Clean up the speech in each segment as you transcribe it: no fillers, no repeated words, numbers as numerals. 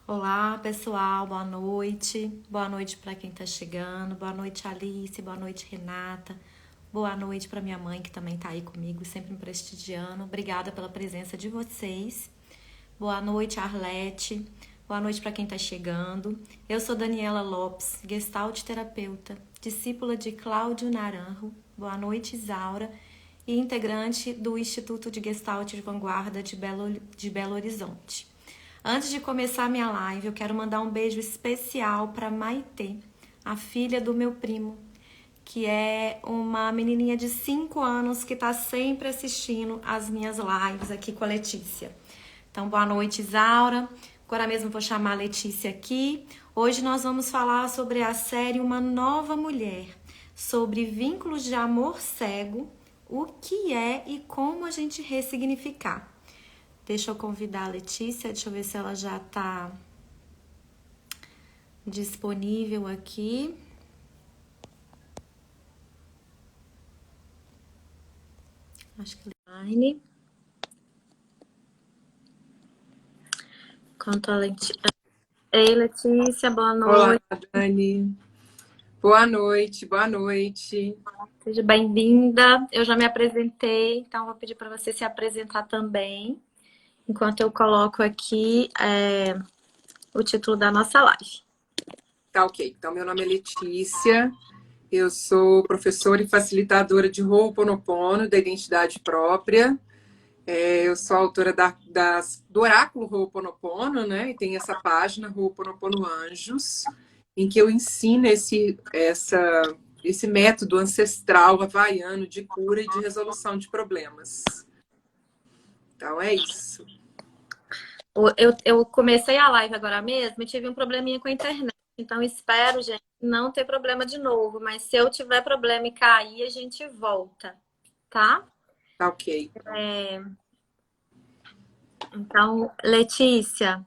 Olá, pessoal, boa noite. Boa noite para quem está chegando. Boa noite, Alice. Boa noite, Renata. Boa noite para minha mãe, que também está aí comigo, sempre me prestigiando. Obrigada pela presença de vocês. Boa noite, Arlete. Boa noite para quem está chegando. Eu sou Daniela Lopes, Gestalt terapeuta, discípula de Cláudio Naranjo. Boa noite, Isaura, e integrante do Instituto de Gestalt de Vanguarda de Belo Horizonte. Antes de começar minha live, eu quero mandar um beijo especial para Maitê, a filha do meu primo, que é uma menininha de 5 anos que está sempre assistindo as minhas lives aqui com a Letícia. Então, boa noite, Isaura. Agora mesmo vou chamar a Letícia aqui. Hoje nós vamos falar sobre a série Uma Nova Mulher, sobre vínculos de amor cego, o que é e como a gente ressignificar. Deixa eu convidar a Letícia, deixa eu ver se ela já está disponível aqui. Acho que online. Quanto a Letícia. Ei, Letícia, boa Olá, noite. Dani. Boa noite, boa noite. Seja bem-vinda. Eu já me apresentei, então vou pedir para você se apresentar também, enquanto eu coloco aqui o título da nossa live. Tá ok. Então, meu nome é Letícia, eu sou professora e facilitadora de Ho'oponopono, da identidade própria. Eu sou autora do Oráculo Ho'oponopono, né? E tem essa página, Ho'oponopono Anjos, em que eu ensino esse método ancestral havaiano de cura e de resolução de problemas. Então, é isso. Eu comecei a live agora mesmo e tive um probleminha com a internet. Então, espero, gente, não ter problema de novo. Mas se eu tiver problema e cair, a gente volta, tá? Tá ok. Então, Letícia,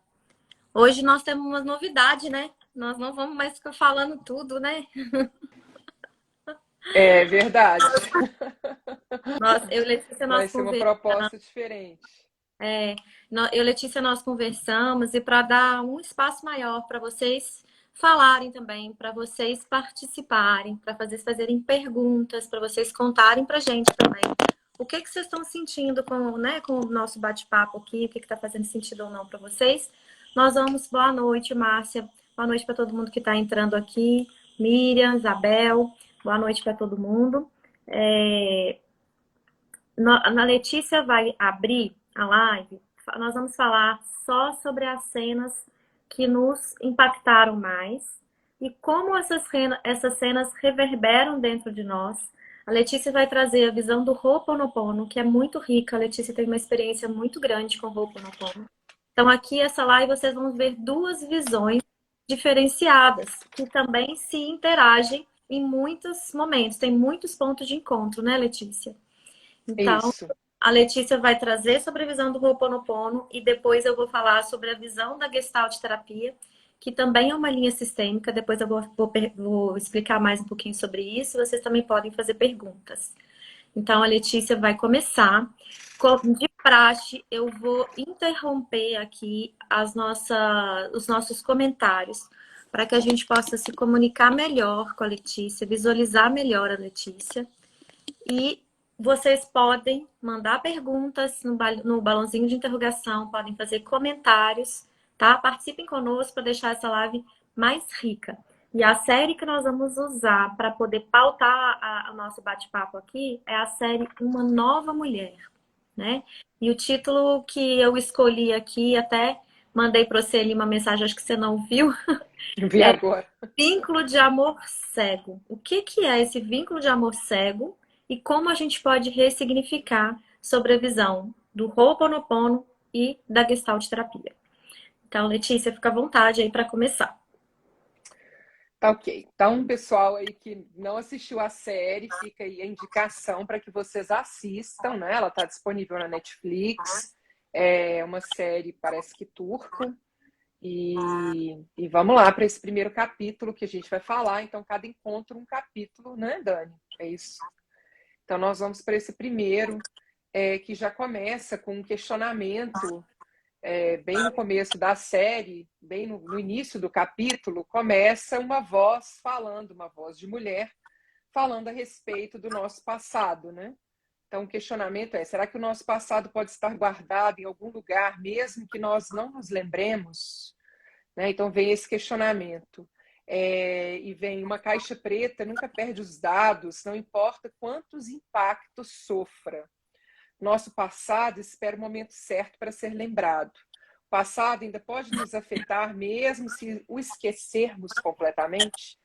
hoje nós temos uma novidade, né? Nós não vamos mais ficar falando tudo, né? É verdade. Eu e Letícia, nós Vai ser uma conversamos. proposta diferente. Eu e Letícia, nós conversamos e para dar um espaço maior para vocês falarem também, para vocês participarem, para vocês fazerem perguntas, para vocês contarem para a gente também o que vocês estão sentindo com o nosso bate-papo aqui, o que está fazendo sentido ou não para vocês. Nós vamos, boa noite, Márcia, boa noite para todo mundo que está entrando aqui, Miriam, Isabel, boa noite para todo mundo. Na Letícia vai abrir a live, nós vamos falar só sobre as cenas que nos impactaram mais e como essas cenas reverberam dentro de nós. A Letícia vai trazer a visão do Ho'oponopono, que é muito rica. A Letícia tem uma experiência muito grande com o Ho'oponopono. Então, aqui, essa live, vocês vão ver duas visões diferenciadas, que também se interagem em muitos momentos. Tem muitos pontos de encontro, né, Letícia? Então, Isso. a Letícia vai trazer sobre a visão do Ho'oponopono e depois eu vou falar sobre a visão da Gestalt terapia, que também é uma linha sistêmica. Depois eu vou explicar mais um pouquinho sobre isso. Vocês também podem fazer perguntas. Então, a Letícia vai começar. De praxe, eu vou interromper aqui os nossos comentários para que a gente possa se comunicar melhor com a Letícia, visualizar melhor a Letícia. E vocês podem mandar perguntas no balãozinho de interrogação, podem fazer comentários, tá? Participem conosco para deixar essa live mais rica. E a série que nós vamos usar para poder pautar o nosso bate-papo aqui é a série Uma Nova Mulher, né? E o título que eu escolhi aqui, até mandei para você ali uma mensagem, acho que você não viu, Vi é agora. Vínculo de amor cego. O que é esse vínculo de amor cego e como a gente pode ressignificar sobre a visão do Ho'oponopono e da Gestalt terapia? Então, Letícia, fica à vontade aí para começar. Tá ok. Então, pessoal aí que não assistiu a série, fica aí a indicação para que vocês assistam, né? Ela está disponível na Netflix. É uma série, parece que turca. E vamos lá para esse primeiro capítulo que a gente vai falar. Então, cada encontro um capítulo, né, Dani? É isso. Então, nós vamos para esse primeiro, que já começa com um questionamento bem no começo da série, bem no início do capítulo, começa uma voz falando, uma voz de mulher, falando a respeito do nosso passado, né? Então, o questionamento é: será que o nosso passado pode estar guardado em algum lugar, mesmo que nós não nos lembremos? Né? Então, vem esse questionamento. E vem: uma caixa preta nunca perde os dados, não importa quantos impactos sofra. Nosso passado espera o momento certo para ser lembrado. O passado ainda pode nos afetar, mesmo se o esquecermos completamente.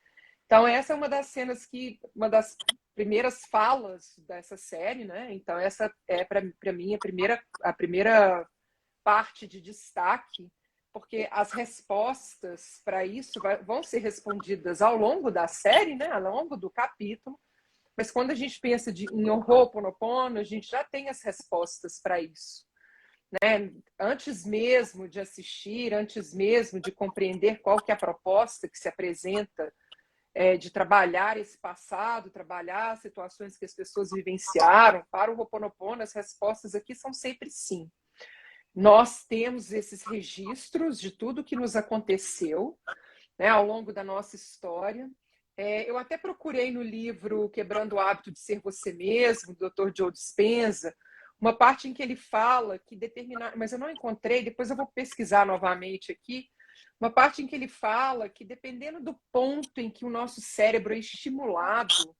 Então, essa é uma das cenas uma das primeiras falas dessa série, né? Então, essa é, para mim, a primeira parte de destaque, porque as respostas para isso vão ser respondidas ao longo da série, né? Ao longo do capítulo. Mas quando a gente pensa em Ho'oponopono, a gente já tem as respostas para isso. Né? Antes mesmo de assistir, antes mesmo de compreender qual que é a proposta que se apresenta de trabalhar esse passado, trabalhar situações que as pessoas vivenciaram, para o Ho'oponopono, as respostas aqui são sempre sim. Nós temos esses registros de tudo que nos aconteceu, né, ao longo da nossa história. Eu até procurei no livro Quebrando o Hábito de Ser Você Mesmo, do Dr. Joe Dispenza, uma parte em que ele fala que mas eu não encontrei, depois eu vou pesquisar novamente aqui, uma parte em que ele fala que, dependendo do ponto em que o nosso cérebro é estimulado,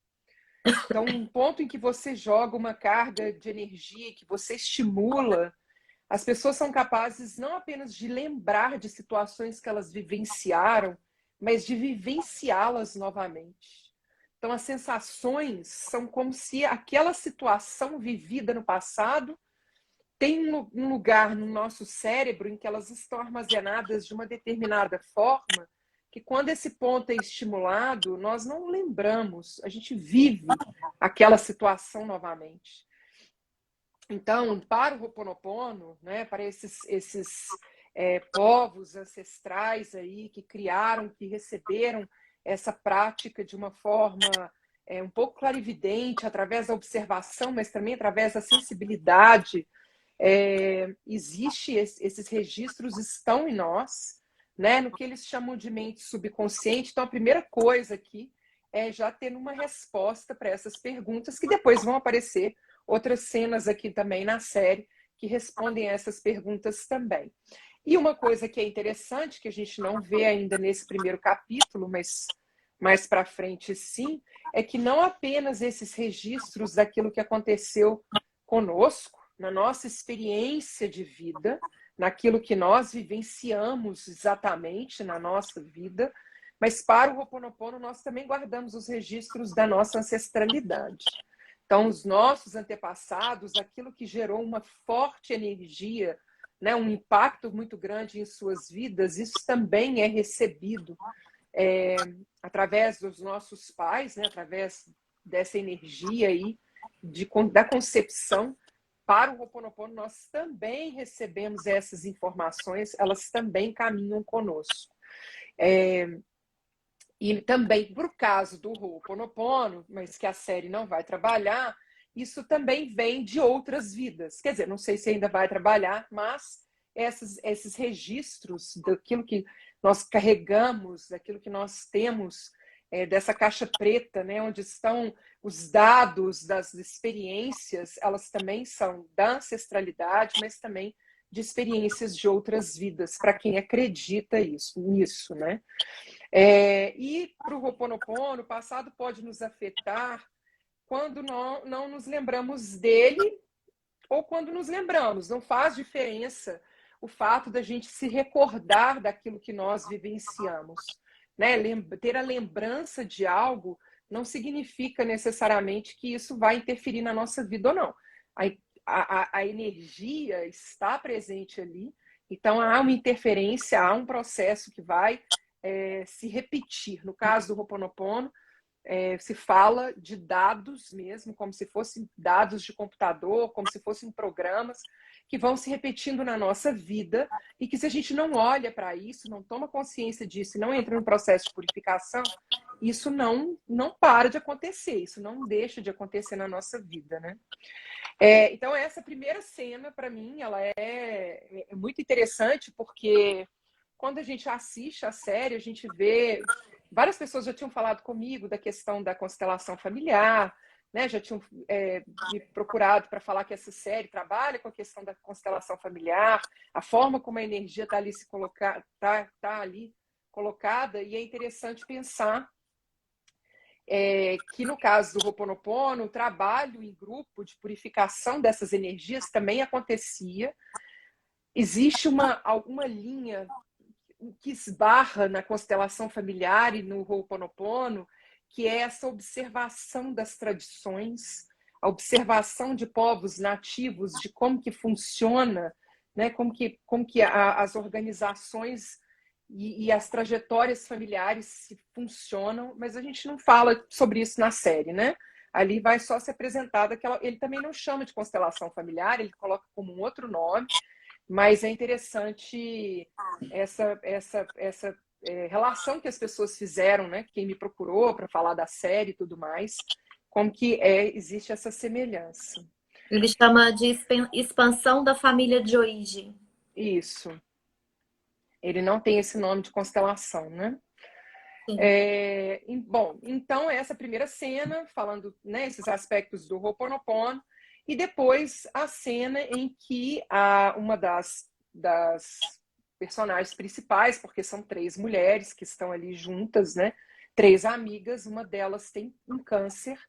então um ponto em que você joga uma carga de energia, que você estimula, as pessoas são capazes não apenas de lembrar de situações que elas vivenciaram, mas de vivenciá-las novamente. Então, as sensações são como se aquela situação vivida no passado tem um lugar no nosso cérebro em que elas estão armazenadas de uma determinada forma, que quando esse ponto é estimulado, nós não lembramos, a gente vive aquela situação novamente. Então, para o Ho'oponopono, né, para esses povos ancestrais aí que criaram, que receberam essa prática de uma forma um pouco clarividente, através da observação, mas também através da sensibilidade, esses registros estão em nós, né, no que eles chamam de mente subconsciente. Então, a primeira coisa aqui é já ter uma resposta para essas perguntas, que depois vão aparecer outras cenas aqui também na série que respondem a essas perguntas também. E uma coisa que é interessante, que a gente não vê ainda nesse primeiro capítulo, mas mais para frente sim, é que não apenas esses registros daquilo que aconteceu conosco, na nossa experiência de vida, naquilo que nós vivenciamos exatamente na nossa vida, mas para o Ho'oponopono nós também guardamos os registros da nossa ancestralidade. Então, os nossos antepassados, aquilo que gerou uma forte energia, né, um impacto muito grande em suas vidas, isso também é recebido através dos nossos pais, né, através dessa energia aí da concepção. Para o Ho'oponopono, nós também recebemos essas informações, elas também caminham conosco. E também, por caso do Ho'oponopono, mas que a série não vai trabalhar, isso também vem de outras vidas. Quer dizer, não sei se ainda vai trabalhar, mas esses registros daquilo que nós carregamos, daquilo que nós temos, dessa caixa preta, né, onde estão os dados das experiências, elas também são da ancestralidade, mas também de experiências de outras vidas, para quem acredita nisso, né? E para o Ho'oponopono, o passado pode nos afetar quando não nos lembramos dele ou quando nos lembramos. Não faz diferença o fato da gente se recordar daquilo que nós vivenciamos. Né? Ter a lembrança de algo não significa necessariamente que isso vai interferir na nossa vida ou não. A energia está presente ali, então há uma interferência, há um processo que vai se repetir. No caso do Ho'oponopono, se fala de dados mesmo, como se fossem dados de computador, como se fossem programas que vão se repetindo na nossa vida e que, se a gente não olha para isso, não toma consciência disso e não entra no processo de purificação, isso não para de acontecer, isso não deixa de acontecer na nossa vida, né? Então, essa primeira cena, para mim, ela é muito interessante, porque quando a gente assiste a série, a gente vê... Várias pessoas já tinham falado comigo da questão da constelação familiar, né? Já tinham me procurado para falar que essa série trabalha com a questão da constelação familiar, a forma como a energia está ali tá ali colocada, e é interessante pensar que no caso do Ho'oponopono, o trabalho em grupo de purificação dessas energias também acontecia. Existe alguma linha que esbarra na constelação familiar e no Ho'oponopono, que é essa observação das tradições, a observação de povos nativos, de como que funciona, né? como que as organizações e as trajetórias familiares funcionam, mas a gente não fala sobre isso na série, né? Ali vai só ser apresentado ele também não chama de constelação familiar, ele coloca como um outro nome, mas é interessante essa relação que as pessoas fizeram, né? Quem me procurou para falar da série e tudo mais, como que existe essa semelhança. Ele chama de expansão da família de origem. Isso. Ele não tem esse nome de constelação, né? Bom, então essa primeira cena, falando, né, esses aspectos do Ho'oponopono, e depois a cena em que uma das personagens principais, porque são 3 mulheres que estão ali juntas, né? 3 amigas, uma delas tem um câncer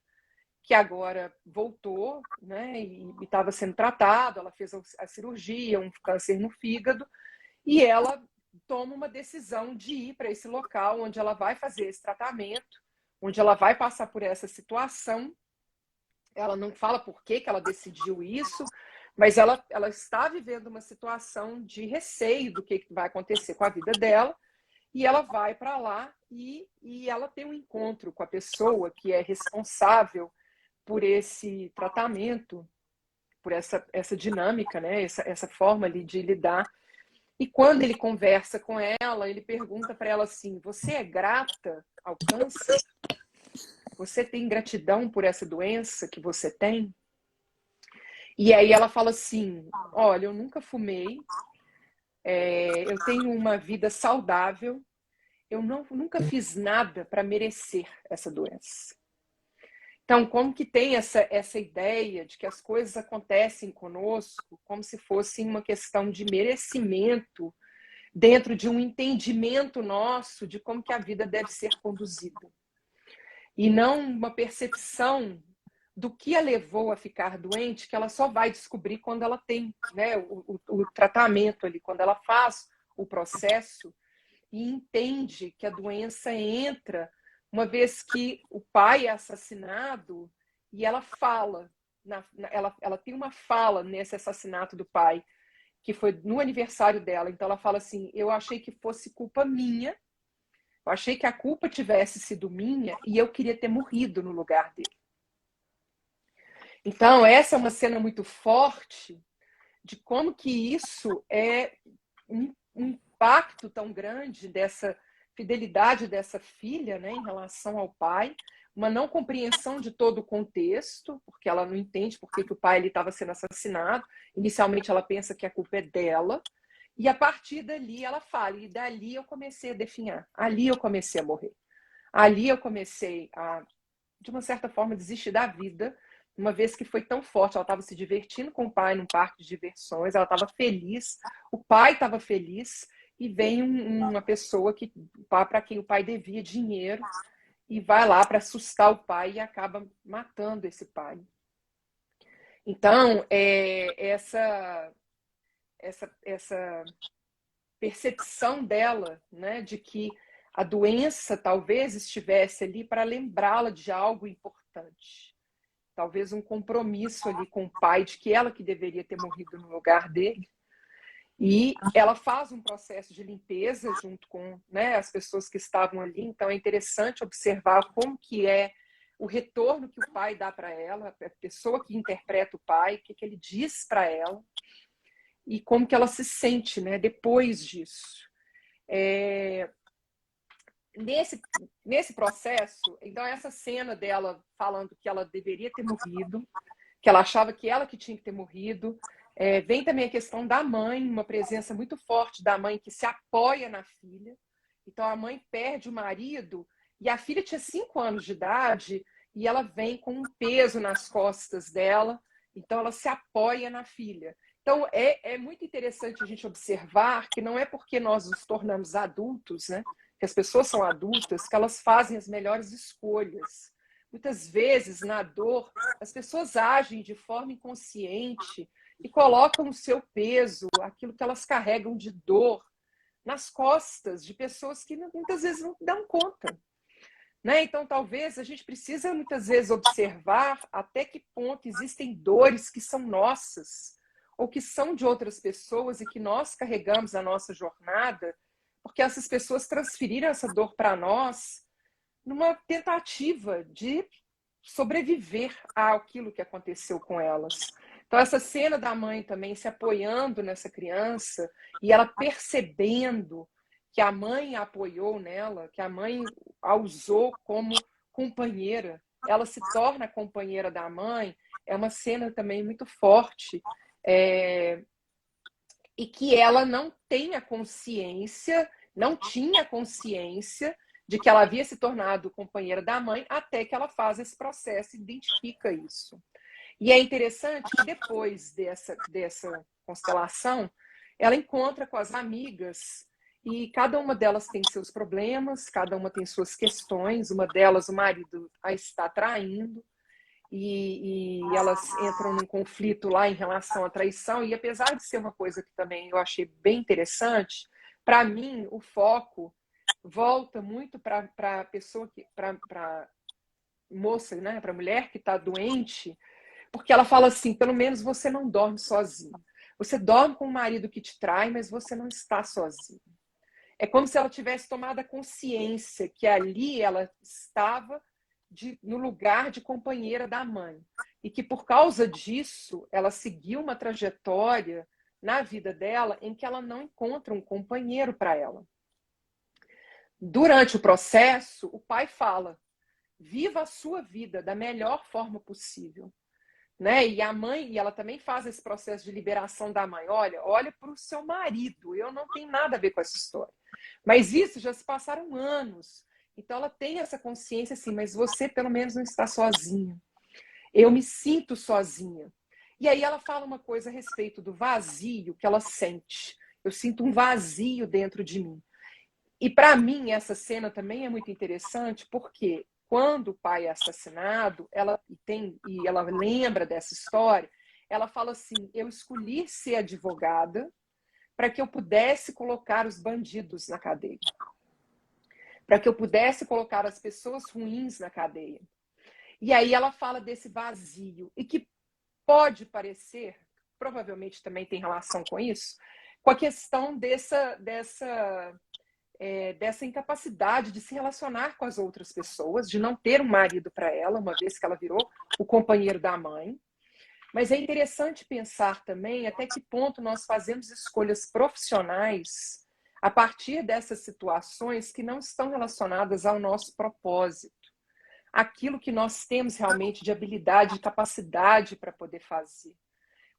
que agora voltou, né? E estava sendo tratado, ela fez a cirurgia, um câncer no fígado, e ela toma uma decisão de ir para esse local onde ela vai fazer esse tratamento, onde ela vai passar por essa situação. Ela não fala por que ela decidiu isso, mas ela está vivendo uma situação de receio do que vai acontecer com a vida dela, e ela vai para lá e ela tem um encontro com a pessoa que é responsável por esse tratamento, por essa dinâmica, né? essa forma ali de lidar. E quando ele conversa com ela, ele pergunta para ela assim: você é grata ao câncer? Você tem gratidão por essa doença que você tem? E aí ela fala assim: olha, eu nunca fumei, eu tenho uma vida saudável, eu nunca fiz nada para merecer essa doença. Então, como que tem essa ideia de que as coisas acontecem conosco como se fosse uma questão de merecimento, dentro de um entendimento nosso de como que a vida deve ser conduzida. E não uma percepção do que a levou a ficar doente, que ela só vai descobrir quando ela tem, né, o tratamento ali, quando ela faz o processo e entende que a doença entra uma vez que o pai é assassinado, e ela fala, ela tem uma fala nesse assassinato do pai, que foi no aniversário dela. Então ela fala assim: eu achei que fosse culpa minha, eu achei que a culpa tivesse sido minha e eu queria ter morrido no lugar dele. Então essa é uma cena muito forte de como que isso é um impacto tão grande dessa fidelidade dessa filha, né, em relação ao pai, uma não compreensão de todo o contexto, porque ela não entende por que o pai estava sendo assassinado. Inicialmente ela pensa que a culpa é dela, e a partir dali ela fala: e dali eu comecei a definhar, ali eu comecei a morrer, ali eu comecei a, de uma certa forma, desistir da vida, uma vez que foi tão forte. Ela estava se divertindo com o pai num parque de diversões, ela estava feliz, o pai estava feliz, e vem uma pessoa para quem o pai devia dinheiro e vai lá para assustar o pai e acaba matando esse pai. Então, essa percepção dela, né, de que a doença talvez estivesse ali para lembrá-la de algo importante. Talvez um compromisso ali com o pai de que ela que deveria ter morrido no lugar dele. E ela faz um processo de limpeza junto com, né, as pessoas que estavam ali. Então é interessante observar como que é o retorno que o pai dá para ela, a pessoa que interpreta o pai, o que ele diz para ela e como que ela se sente, né, depois disso. nesse, nesse processo, então essa cena dela falando que ela deveria ter morrido, que ela achava que ela que tinha que ter morrido, vem também a questão da mãe, uma presença muito forte da mãe que se apoia na filha. Então a mãe perde o marido e a filha tinha 5 anos de idade e ela vem com um peso nas costas dela, então ela se apoia na filha. Então é muito interessante a gente observar que não é porque nós nos tornamos adultos, né, que as pessoas são adultas, que elas fazem as melhores escolhas. Muitas vezes, na dor, as pessoas agem de forma inconsciente e colocam o seu peso, aquilo que elas carregam de dor, nas costas de pessoas que muitas vezes não dão conta. Né? Então, talvez a gente precisa muitas vezes observar até que ponto existem dores que são nossas ou que são de outras pessoas e que nós carregamos na nossa jornada, porque essas pessoas transferiram essa dor para nós numa tentativa de sobreviver àquilo que aconteceu com elas. Então, essa cena da mãe também se apoiando nessa criança e ela percebendo que a mãe a apoiou nela, que a mãe a usou como companheira, ela se torna companheira da mãe, é uma cena também muito forte. E que ela não tenha consciência, não tinha consciência de que ela havia se tornado companheira da mãe até que ela faz esse processo e identifica isso. E é interessante que depois dessa constelação, ela encontra com as amigas e cada uma delas tem seus problemas, cada uma tem suas questões, uma delas o marido a está traindo, e elas entram num conflito lá em relação à traição, e apesar de ser uma coisa que também eu achei bem interessante, para mim o foco volta muito para a pessoa, para moça, né, para a mulher que está doente, porque ela fala assim, pelo menos você não dorme sozinho. Você dorme com o marido que te trai, mas você não está sozinho. É como se ela tivesse tomado a consciência que ali ela estava no lugar de companheira da mãe. E que por causa disso, ela seguiu uma trajetória na vida dela em que ela não encontra um companheiro para ela. Durante o processo, o pai fala: viva a sua vida da melhor forma possível. Né? E a mãe, e ela também faz esse processo de liberação da mãe. Olha para o seu marido, eu não tenho nada a ver com essa história. Mas isso já se passaram anos. Então ela tem essa consciência assim, mas você pelo menos não está sozinha. Eu me sinto sozinha. E aí ela fala uma coisa a respeito do vazio que ela sente. Eu sinto um vazio dentro de mim. E para mim essa cena também é muito interessante porque quando o pai é assassinado, ela lembra dessa história, ela fala assim: eu escolhi ser advogada para que eu pudesse colocar os bandidos na cadeia, para que eu pudesse colocar as pessoas ruins na cadeia. E aí ela fala desse vazio, e que pode parecer, provavelmente também tem relação com isso, com a questão dessa incapacidade de se relacionar com as outras pessoas, de não ter um marido para ela, uma vez que ela virou o companheiro da mãe. Mas é interessante pensar também até que ponto nós fazemos escolhas profissionais a partir dessas situações que não estão relacionadas ao nosso propósito, aquilo que nós temos realmente de habilidade, de capacidade para poder fazer.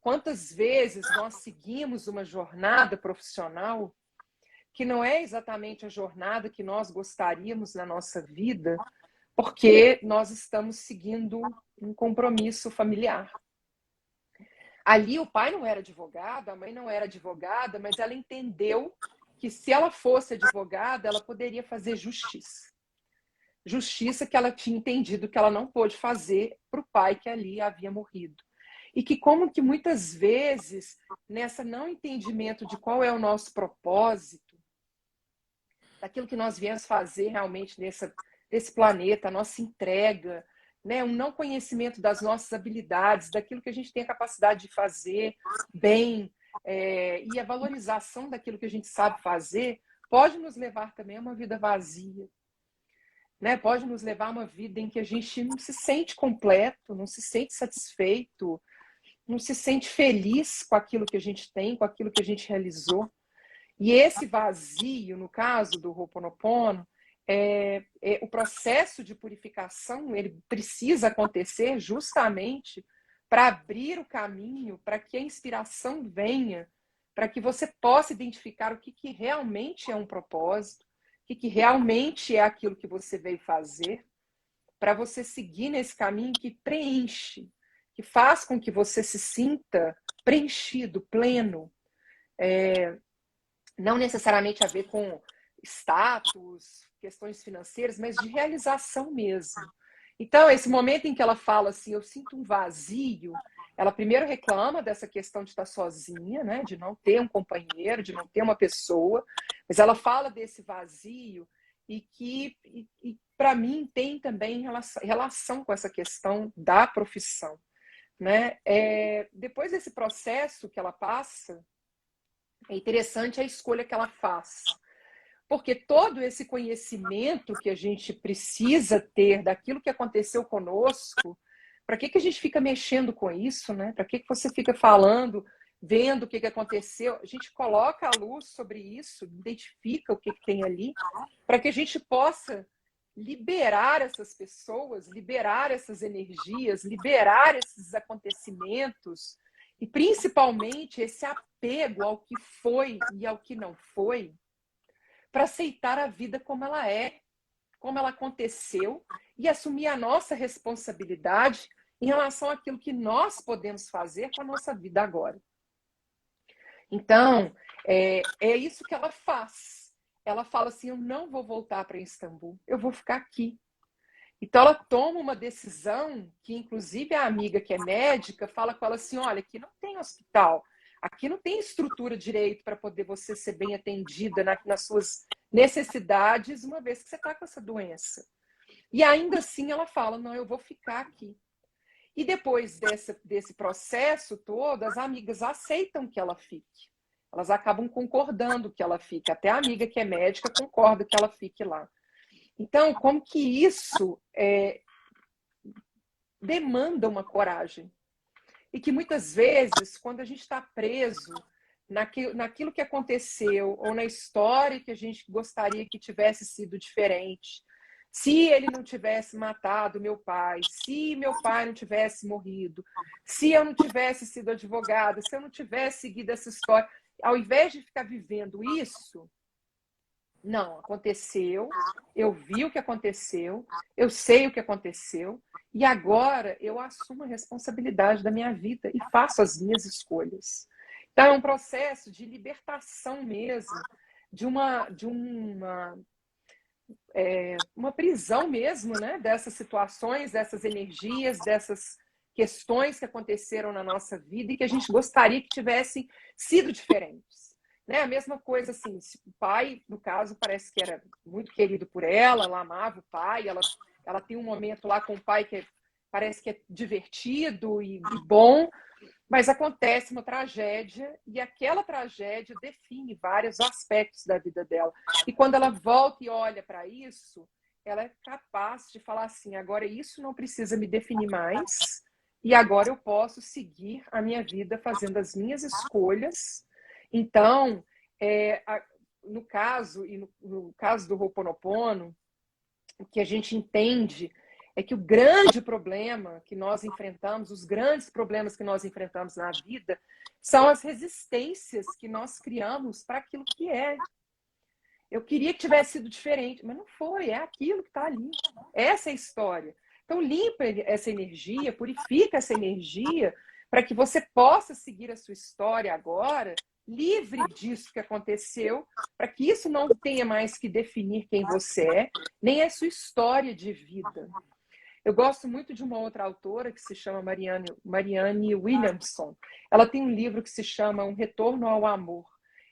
Quantas vezes nós seguimos uma jornada profissional que não é exatamente a jornada que nós gostaríamos na nossa vida, porque nós estamos seguindo um compromisso familiar. Ali o pai não era advogado, a mãe não era advogada, mas ela entendeu que se ela fosse advogada, ela poderia fazer justiça. Justiça que ela tinha entendido que ela não pôde fazer para o pai que ali havia morrido. E que como que muitas vezes, nessa não entendimento de qual é o nosso propósito, daquilo que nós viemos fazer realmente nesse planeta, a nossa entrega, né? Um não conhecimento das nossas habilidades, daquilo que a gente tem a capacidade de fazer bem, e a valorização daquilo que a gente sabe fazer, pode nos levar também a uma vida vazia. Né? Pode nos levar a uma vida em que a gente não se sente completo, não se sente satisfeito, não se sente feliz com aquilo que a gente tem, com aquilo que a gente realizou. E esse vazio, no caso do Ho'oponopono, o processo de purificação ele precisa acontecer justamente para abrir o caminho, para que a inspiração venha, para que você possa identificar o que realmente é um propósito, o que realmente é aquilo que você veio fazer, para você seguir nesse caminho que preenche, que faz com que você se sinta preenchido, pleno. Não necessariamente a ver com status, questões financeiras, mas de realização mesmo. Então, esse momento em que ela fala assim, eu sinto um vazio, ela primeiro reclama dessa questão de estar sozinha, né, de não ter um companheiro, de não ter uma pessoa, mas ela fala desse vazio e que, para mim, tem também relação com essa questão da profissão. Né? Depois desse processo que ela passa, é interessante a escolha que ela faz. Porque todo esse conhecimento que a gente precisa ter daquilo que aconteceu conosco, para que a gente fica mexendo com isso, né? Para que você fica falando, vendo o que aconteceu? A gente coloca a luz sobre isso, identifica o que tem ali, para que a gente possa liberar essas pessoas, liberar essas energias, liberar esses acontecimentos e principalmente esse apego ao que foi e ao que não foi, para aceitar a vida como ela é, como ela aconteceu e assumir a nossa responsabilidade em relação àquilo que nós podemos fazer com a nossa vida agora. Então, é isso que ela faz. Ela fala assim, eu não vou voltar para Istambul, eu vou ficar aqui. Então, ela toma uma decisão que, inclusive, a amiga que é médica fala com ela assim, olha, aqui não tem hospital, aqui não tem estrutura direito para poder você ser bem atendida nas suas necessidades, uma vez que você está com essa doença. E ainda assim ela fala, não, eu vou ficar aqui. E depois desse processo todo, as amigas aceitam que ela fique. Elas acabam concordando que ela fique. Até a amiga que é médica concorda que ela fique lá. Então, como que isso demanda uma coragem? E que muitas vezes, quando a gente está preso naquilo que aconteceu ou na história que a gente gostaria que tivesse sido diferente, se ele não tivesse matado meu pai, se meu pai não tivesse morrido, se eu não tivesse sido advogada, se eu não tivesse seguido essa história, ao invés de ficar vivendo isso, não, aconteceu, eu vi o que aconteceu, eu sei o que aconteceu, e agora eu assumo a responsabilidade da minha vida e faço as minhas escolhas. Então, é um processo de libertação mesmo, de uma prisão mesmo, né? Dessas situações, dessas energias, dessas questões que aconteceram na nossa vida e que a gente gostaria que tivessem sido diferentes. Né? A mesma coisa, assim, o pai, no caso, parece que era muito querido por ela amava o pai, ela tem um momento lá com o pai que parece que é divertido e bom, mas acontece uma tragédia e aquela tragédia define vários aspectos da vida dela. E quando ela volta e olha para isso, ela é capaz de falar assim, agora isso não precisa me definir mais e agora eu posso seguir a minha vida fazendo as minhas escolhas. Então, no caso do Ho'oponopono, o que a gente entende é que o grande problema que nós enfrentamos, os grandes problemas que nós enfrentamos na vida, são as resistências que nós criamos para aquilo que é. Eu queria que tivesse sido diferente, mas não foi, é aquilo que está ali. Essa é a história. Então, limpa essa energia, purifica essa energia, para que você possa seguir a sua história agora, livre disso que aconteceu, para que isso não tenha mais que definir quem você é, nem a sua história de vida. Eu gosto muito de uma outra autora que se chama Marianne Williamson. Ela tem um livro que se chama Um Retorno ao Amor.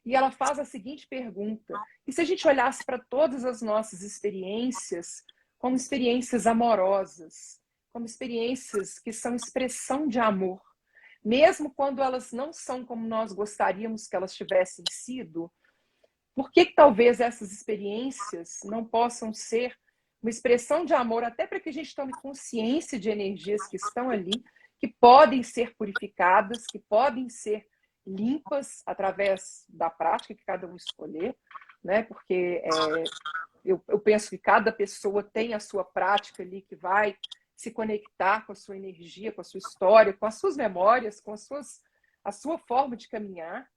E ela faz a seguinte pergunta: e se a gente olhasse para todas as nossas experiências como experiências amorosas, como experiências que são expressão de amor, mesmo quando elas não são como nós gostaríamos que elas tivessem sido, por que talvez essas experiências não possam ser uma expressão de amor, até para que a gente tome consciência de energias que estão ali, que podem ser purificadas, que podem ser limpas através da prática que cada um escolher, né? Porque eu penso que cada pessoa tem a sua prática ali que vai se conectar com a sua energia, com a sua história, com as suas memórias, com a sua forma de caminhar,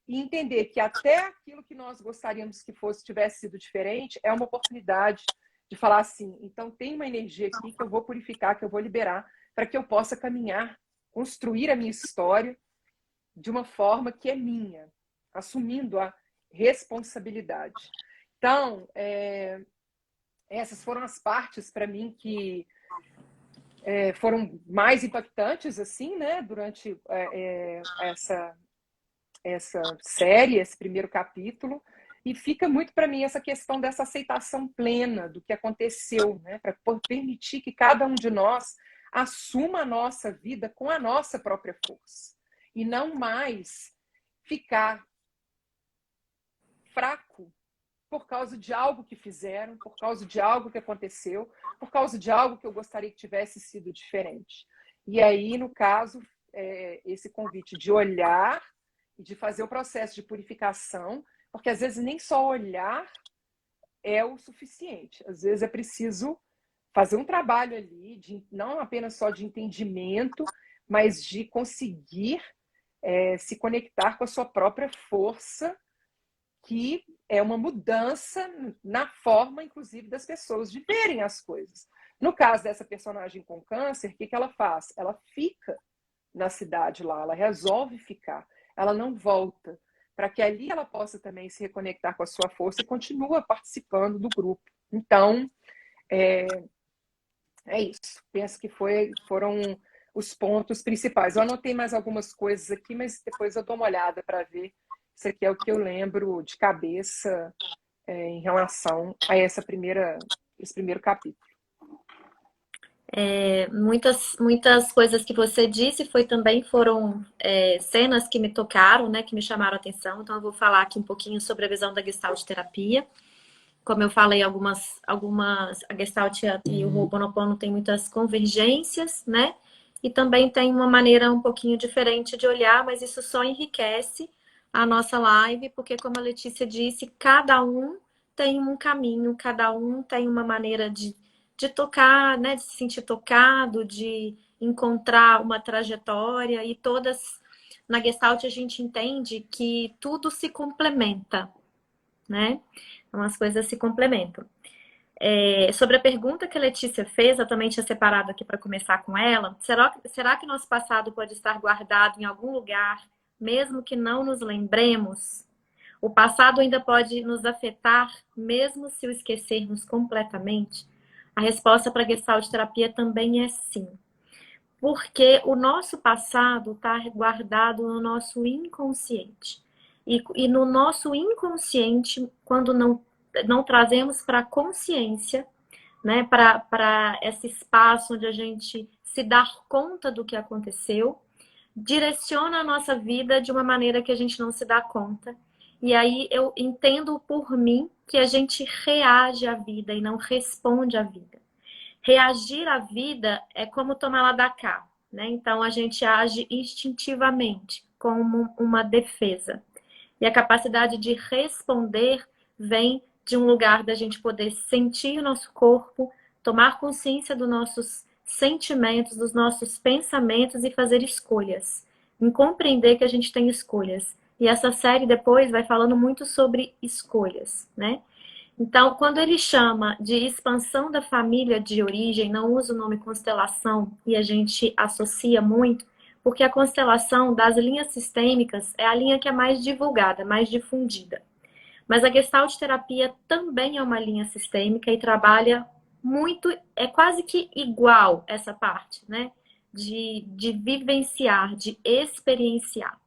e entender que até aquilo que nós gostaríamos que tivesse sido diferente é uma oportunidade de falar assim, então tem uma energia aqui que eu vou purificar, que eu vou liberar, para que eu possa caminhar, construir a minha história de uma forma que é minha, assumindo a responsabilidade. Então, essas foram as partes para mim que foram mais impactantes assim, né, durante essa série, esse primeiro capítulo, e fica muito para mim essa questão dessa aceitação plena do que aconteceu, né, para permitir que cada um de nós assuma a nossa vida com a nossa própria força e não mais ficar fraco por causa de algo que fizeram, por causa de algo que aconteceu, por causa de algo que eu gostaria que tivesse sido diferente. E aí, no caso, esse convite de olhar e de fazer o processo de purificação, porque às vezes nem só olhar é o suficiente. Às vezes é preciso fazer um trabalho ali, não apenas só de entendimento, mas de conseguir se conectar com a sua própria força, que é uma mudança na forma, inclusive, das pessoas de verem as coisas. No caso dessa personagem com câncer, o que ela faz? Ela fica na cidade lá, ela resolve ficar, ela não volta, para que ali ela possa também se reconectar com a sua força e continua participando do grupo. Então, é isso. Penso que foram os pontos principais. Eu anotei mais algumas coisas aqui, mas depois eu dou uma olhada para ver. Isso aqui é o que eu lembro de cabeça em relação a esse primeiro capítulo. Muitas coisas que você disse foram cenas que me tocaram, né, que me chamaram a atenção. Então eu vou falar aqui um pouquinho sobre a visão da Gestalt terapia. Como eu falei, a Gestalt e o Ho'oponopono tem muitas convergências, né? E também tem uma maneira um pouquinho diferente de olhar, mas isso só enriquece a nossa live, porque como a Letícia disse, cada um tem um caminho, cada um tem uma maneira de tocar, né? De se sentir tocado, de encontrar uma trajetória, e todas, na Gestalt a gente entende que tudo se complementa, né? Então as coisas se complementam. Sobre a pergunta que a Letícia fez, eu também tinha separado aqui para começar com ela. Será que nosso passado pode estar guardado em algum lugar, mesmo que não nos lembremos? O passado ainda pode nos afetar, mesmo se o esquecermos completamente? A resposta para a Gestalt terapia também é sim. Porque o nosso passado está guardado no nosso inconsciente. E no nosso inconsciente, quando não trazemos para a consciência, né, para esse espaço onde a gente se dá conta do que aconteceu, direciona a nossa vida de uma maneira que a gente não se dá conta. E aí eu entendo por mim que a gente reage à vida e não responde à vida. Reagir à vida é como tomar lá da cá, né? Então a gente age instintivamente, como uma defesa. E a capacidade de responder vem de um lugar da gente poder sentir o nosso corpo, tomar consciência dos nossos sentimentos, dos nossos pensamentos e fazer escolhas. Em compreender que a gente tem escolhas. E essa série depois vai falando muito sobre escolhas, né? Então, quando ele chama de expansão da família de origem, não usa o nome constelação e a gente associa muito, porque a constelação das linhas sistêmicas é a linha que é mais divulgada, mais difundida. Mas a Gestalt terapia também é uma linha sistêmica e trabalha muito, é quase que igual essa parte, né? De vivenciar, de experienciar.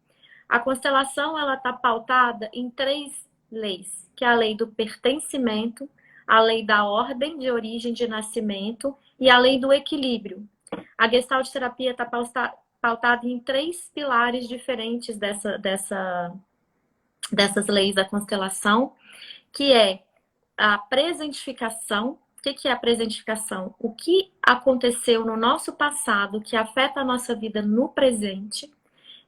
A constelação, ela está pautada em 3 leis, que é a lei do pertencimento, a lei da ordem de origem de nascimento e a lei do equilíbrio. A Gestalt terapia está pautada em 3 pilares diferentes dessas leis da constelação, que é a presentificação. O que é a presentificação? O que aconteceu no nosso passado que afeta a nossa vida no presente.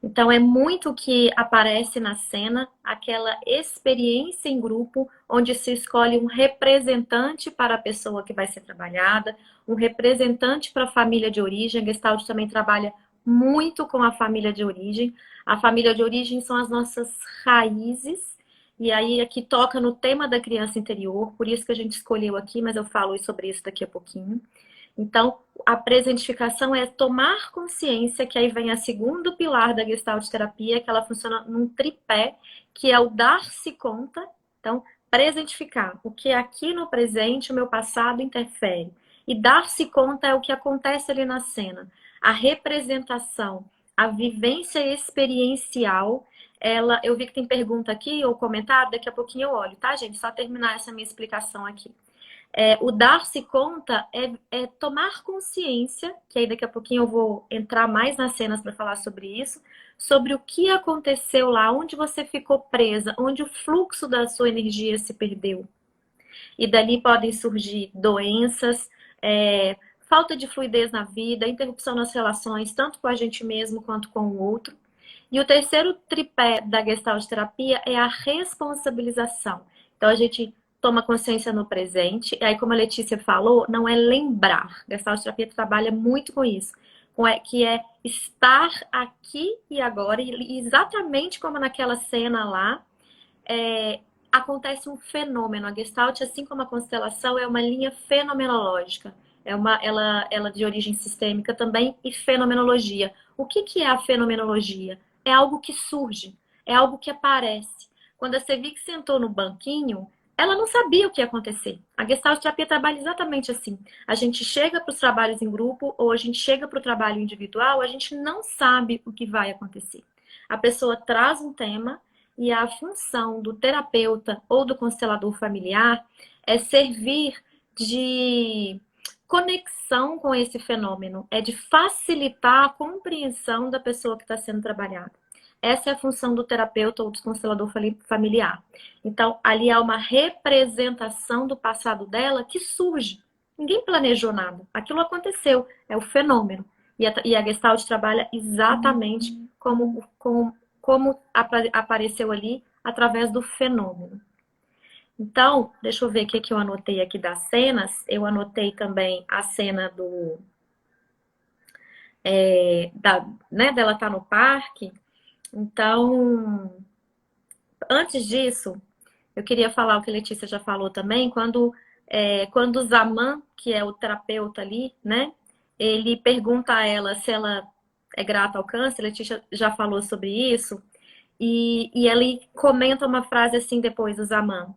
Então, é muito o que aparece na cena, aquela experiência em grupo, onde se escolhe um representante para a pessoa que vai ser trabalhada, um representante para a família de origem. A Gestalt também trabalha muito com a família de origem. A família de origem são as nossas raízes, e aí aqui toca no tema da criança interior, por isso que a gente escolheu aqui, mas eu falo sobre isso daqui a pouquinho. Então, a presentificação é tomar consciência, que aí vem a segundo pilar da Gestalt terapia, que ela funciona num tripé, que é o dar-se conta. Então, presentificar o que aqui no presente o meu passado interfere. E dar-se conta é o que acontece ali na cena. A representação, a vivência experiencial, eu vi que tem pergunta aqui ou comentário, daqui a pouquinho eu olho, tá, gente? Só terminar essa minha explicação aqui. O dar-se conta é tomar consciência, que aí daqui a pouquinho eu vou entrar mais nas cenas para falar sobre isso, sobre o que aconteceu lá, onde você ficou presa, onde o fluxo da sua energia se perdeu. E dali podem surgir doenças, falta de fluidez na vida, interrupção nas relações, tanto com a gente mesmo quanto com o outro. E o terceiro tripé da Gestalt terapia é a responsabilização. Então a gente toma consciência no presente, e aí como a Letícia falou, não é lembrar. A Gestalt terapia trabalha muito com isso, que é estar aqui e agora, e exatamente como naquela cena lá, acontece um fenômeno. A Gestalt, assim como a constelação, é uma linha fenomenológica. Ela de origem sistêmica também e fenomenologia. O que é a fenomenologia? É algo que surge, é algo que aparece. Quando a Cevic sentou no banquinho, ela não sabia o que ia acontecer. A Gestalt terapia trabalha exatamente assim. A gente chega para os trabalhos em grupo ou a gente chega para o trabalho individual, a gente não sabe o que vai acontecer. A pessoa traz um tema e a função do terapeuta ou do constelador familiar é servir de conexão com esse fenômeno, é de facilitar a compreensão da pessoa que está sendo trabalhada. Essa é a função do terapeuta ou do constelador familiar. Então, ali há uma representação do passado dela que surge. Ninguém planejou nada. Aquilo aconteceu. É o fenômeno. E a Gestalt trabalha exatamente como apareceu ali através do fenômeno. Então, deixa eu ver o que eu anotei aqui das cenas. Eu anotei também a cena dela estar no parque. Então, antes disso, eu queria falar o que a Letícia já falou também, quando o Zaman, que é o terapeuta ali, né? Ele pergunta a ela se ela é grata ao câncer, a Letícia já falou sobre isso, e ele comenta uma frase assim depois, o Zaman.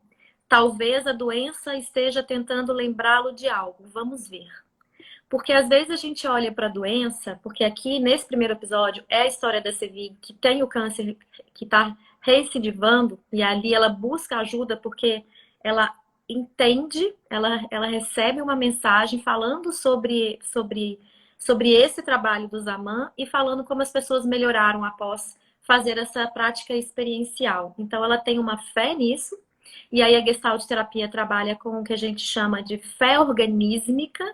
Talvez a doença esteja tentando lembrá-lo de algo, vamos ver. Porque às vezes a gente olha para a doença, porque aqui nesse primeiro episódio é a história da Sevig, que tem o câncer que está recidivando, e ali ela busca ajuda porque ela entende, ela recebe uma mensagem falando sobre esse trabalho do Zaman e falando como as pessoas melhoraram após fazer essa prática experiencial. Então ela tem uma fé nisso, e aí a Gestalt terapia trabalha com o que a gente chama de fé organísmica.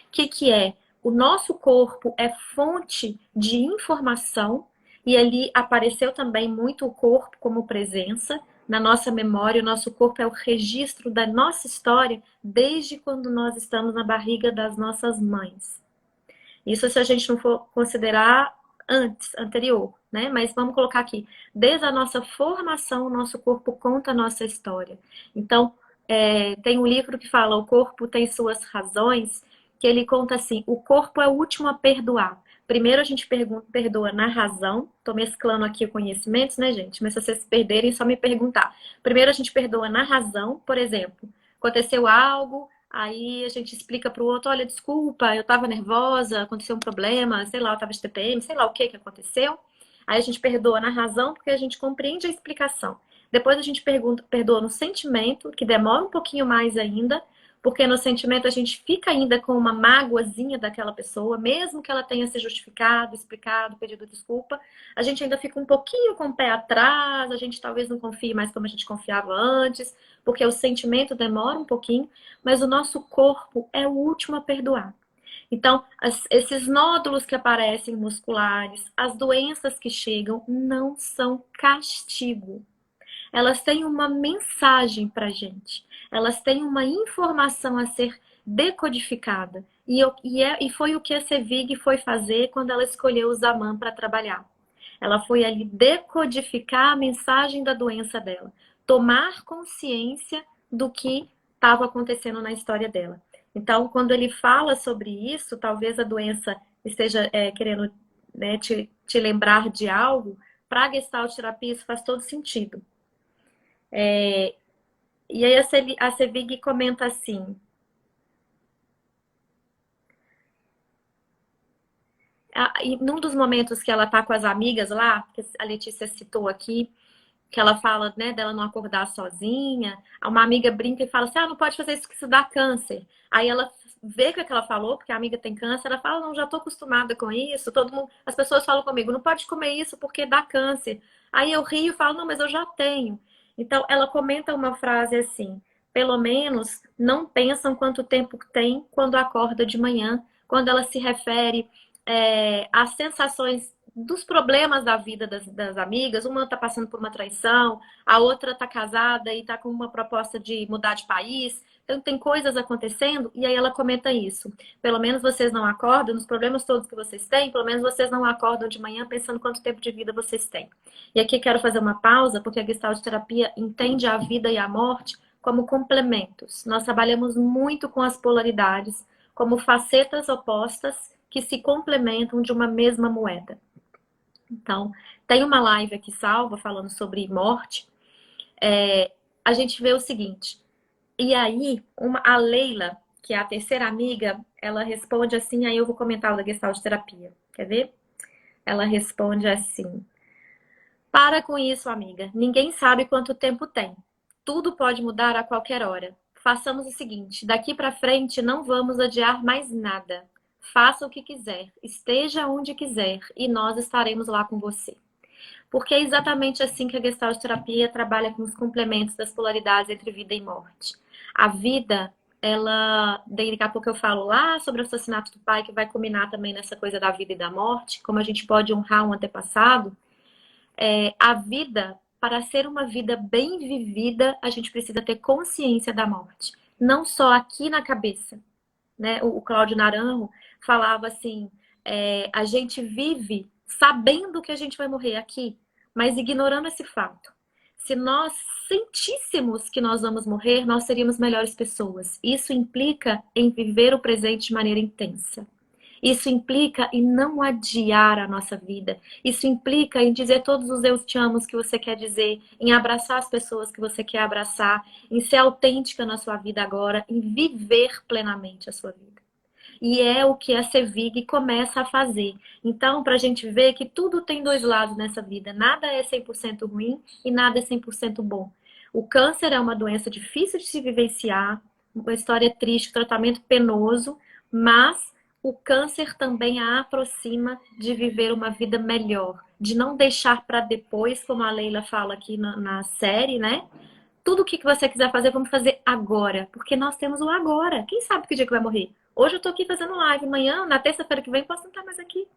O que é? O nosso corpo é fonte de informação, e ali apareceu também muito o corpo como presença. Na nossa memória, o nosso corpo é o registro da nossa história desde quando nós estamos na barriga das nossas mães. Isso se a gente não for considerar anterior, né? Mas vamos colocar aqui, desde a nossa formação, o nosso corpo conta a nossa história. Então, tem um livro que fala O Corpo Tem Suas Razões, que ele conta assim, o corpo é o último a perdoar. Primeiro a gente perdoa na razão, tô mesclando aqui conhecimentos, né, gente? Mas se vocês se perderem, é só me perguntar. Primeiro a gente perdoa na razão, por exemplo, aconteceu algo, aí a gente explica pro outro, olha, desculpa, eu tava nervosa, aconteceu um problema, sei lá, eu tava de TPM, sei lá o que aconteceu. Aí a gente perdoa na razão, porque a gente compreende a explicação. Depois a gente perdoa no sentimento, que demora um pouquinho mais ainda, porque no sentimento a gente fica ainda com uma mágoazinha daquela pessoa, mesmo que ela tenha se justificado, explicado, pedido desculpa, a gente ainda fica um pouquinho com o pé atrás, a gente talvez não confie mais como a gente confiava antes, porque o sentimento demora um pouquinho, mas o nosso corpo é o último a perdoar. Então, esses nódulos que aparecem musculares, as doenças que chegam, não são castigo. Elas têm uma mensagem para a gente. Elas têm uma informação a ser decodificada. E foi o que a Sevig foi fazer quando ela escolheu o Zaman para trabalhar. Ela foi ali decodificar a mensagem da doença dela. Tomar consciência do que estava acontecendo na história dela. Então, quando ele fala sobre isso, talvez a doença esteja querendo, né, te lembrar de algo. Para a Gestalt terapia, isso faz todo sentido. E aí a Sevig comenta assim: e num dos momentos que ela tá com as amigas lá, que a Letícia citou aqui, que ela fala, né, dela não acordar sozinha, uma amiga brinca e fala assim, não pode fazer isso que isso dá câncer. Aí ela vê o que ela falou, porque a amiga tem câncer, ela fala, não, já tô acostumada com isso, todo mundo, as pessoas falam comigo, não pode comer isso porque dá câncer. Aí eu rio e falo, não, mas eu já tenho. Então ela comenta uma frase assim, pelo menos não pensam quanto tempo tem quando acorda de manhã, quando ela se refere às sensações dos problemas da vida das amigas. Uma está passando por uma traição, a outra está casada e está com uma proposta de mudar de país. Então tem coisas acontecendo e aí ela comenta isso. Pelo menos vocês não acordam, nos problemas todos que vocês têm, pelo menos vocês não acordam de manhã pensando quanto tempo de vida vocês têm. E aqui quero fazer uma pausa, porque a Gestalt terapia entende a vida e a morte como complementos. Nós trabalhamos muito com as polaridades, como facetas opostas que se complementam de uma mesma moeda. Então, tem uma live aqui salva falando sobre morte. A gente vê o seguinte. E aí, a Leila, que é a terceira amiga, ela responde assim, aí eu vou comentar o da Gestalt terapia. Quer ver? Ela responde assim: para com isso, amiga. Ninguém sabe quanto tempo tem. Tudo pode mudar a qualquer hora. Façamos o seguinte, daqui para frente não vamos adiar mais nada. Faça o que quiser, esteja onde quiser e nós estaremos lá com você. Porque é exatamente assim que a Gestalt terapia trabalha com os complementos das polaridades entre vida e morte. A vida, ela, daqui a pouco eu falo lá sobre o assassinato do pai, que vai culminar também nessa coisa da vida e da morte, como a gente pode honrar um antepassado. A vida, para ser uma vida bem vivida, a gente precisa ter consciência da morte. Não só aqui na cabeça, né? O Cláudio Naranjo falava assim, a gente vive sabendo que a gente vai morrer aqui, mas ignorando esse fato. Se nós sentíssemos que nós vamos morrer, nós seríamos melhores pessoas. Isso implica em viver o presente de maneira intensa. Isso implica em não adiar a nossa vida. Isso implica em dizer todos os eu te amo que você quer dizer, em abraçar as pessoas que você quer abraçar, em ser autêntica na sua vida agora, em viver plenamente a sua vida. E é o que a Sevig começa a fazer. Então, para a gente ver que tudo tem dois lados nessa vida. Nada é 100% ruim e nada é 100% bom. O câncer é uma doença difícil de se vivenciar, uma história triste, um tratamento penoso, mas o câncer também a aproxima de viver uma vida melhor, de não deixar para depois, como a Leila fala aqui na série, né? Tudo o que você quiser fazer, vamos fazer agora, porque nós temos o agora. Quem sabe que dia que vai morrer? Hoje eu tô aqui fazendo live, amanhã, na terça-feira que vem, posso não estar mais aqui.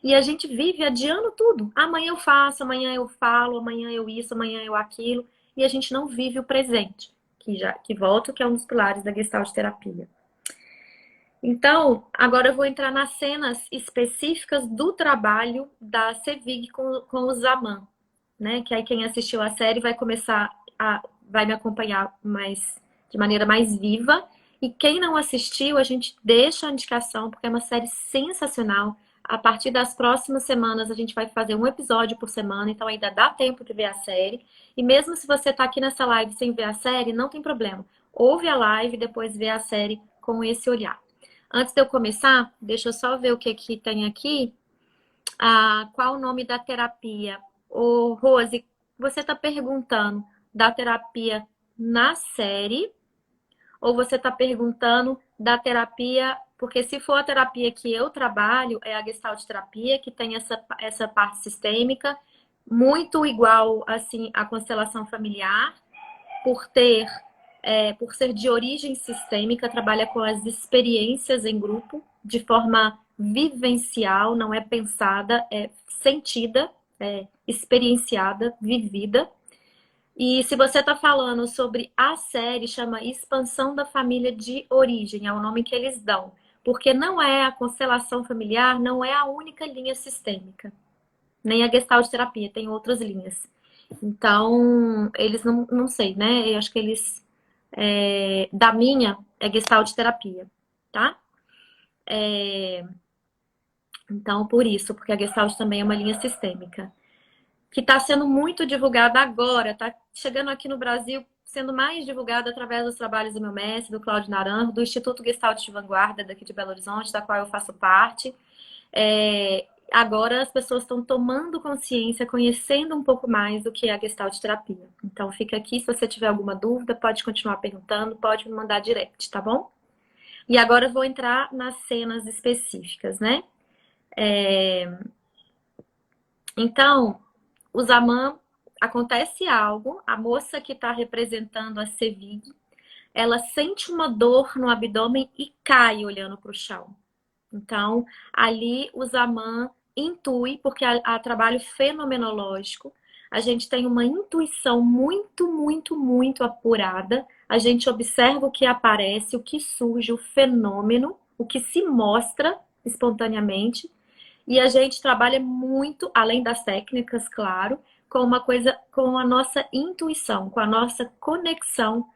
E a gente vive adiando tudo. Amanhã eu faço, amanhã eu falo, amanhã eu isso, amanhã eu aquilo. E a gente não vive o presente, que volto, que é um dos pilares da Gestalt terapia. Então, agora eu vou entrar nas cenas específicas do trabalho da Sevig com o Zaman, né? Que aí quem assistiu a série vai vai me acompanhar de maneira mais viva. E quem não assistiu, a gente deixa a indicação, porque é uma série sensacional. A partir das próximas semanas, a gente vai fazer um episódio por semana, então ainda dá tempo de ver a série. E mesmo se você está aqui nessa live sem ver a série, não tem problema. Ouve a live e depois vê a série com esse olhar. Antes de eu começar, deixa eu só ver o que tem aqui. Qual o nome da terapia? Ô, Rose, você está perguntando da terapia na série ou você está perguntando da terapia? Porque se for a terapia que eu trabalho, é a Gestalt terapia, que tem essa parte sistêmica, muito igual assim à constelação familiar, por ser de origem sistêmica, trabalha com as experiências em grupo, de forma vivencial, não é pensada, é sentida, é experienciada, vivida. E se você está falando sobre a série, chama Expansão da Família de Origem, é o nome que eles dão. Porque não é a constelação familiar, não é a única linha sistêmica. Nem a Gestalt terapia, tem outras linhas. Então, eles não sei, né? Eu acho que eles. Da minha é Gestalt terapia, tá? Então, por isso, porque a Gestalt também é uma linha sistêmica. Que está sendo muito divulgada agora, está chegando aqui no Brasil, sendo mais divulgada através dos trabalhos do meu mestre, do Cláudio Naranjo, do Instituto Gestalt de Vanguarda, daqui de Belo Horizonte, da qual eu faço parte. Agora as pessoas estão tomando consciência, conhecendo um pouco mais do que é a Gestalt terapia. Então fica aqui, se você tiver alguma dúvida, pode continuar perguntando, pode me mandar direct, tá bom? E agora eu vou entrar nas cenas específicas, né? Então, o Zaman, acontece algo, a moça que está representando a Sevig, ela sente uma dor no abdômen e cai olhando para o chão. Então, ali o Zaman intui, porque há trabalho fenomenológico, a gente tem uma intuição muito, muito, muito apurada, a gente observa o que aparece, o que surge, o fenômeno, o que se mostra espontaneamente, e a gente trabalha muito, além das técnicas, claro, com uma coisa, com a nossa intuição, com a nossa conexão,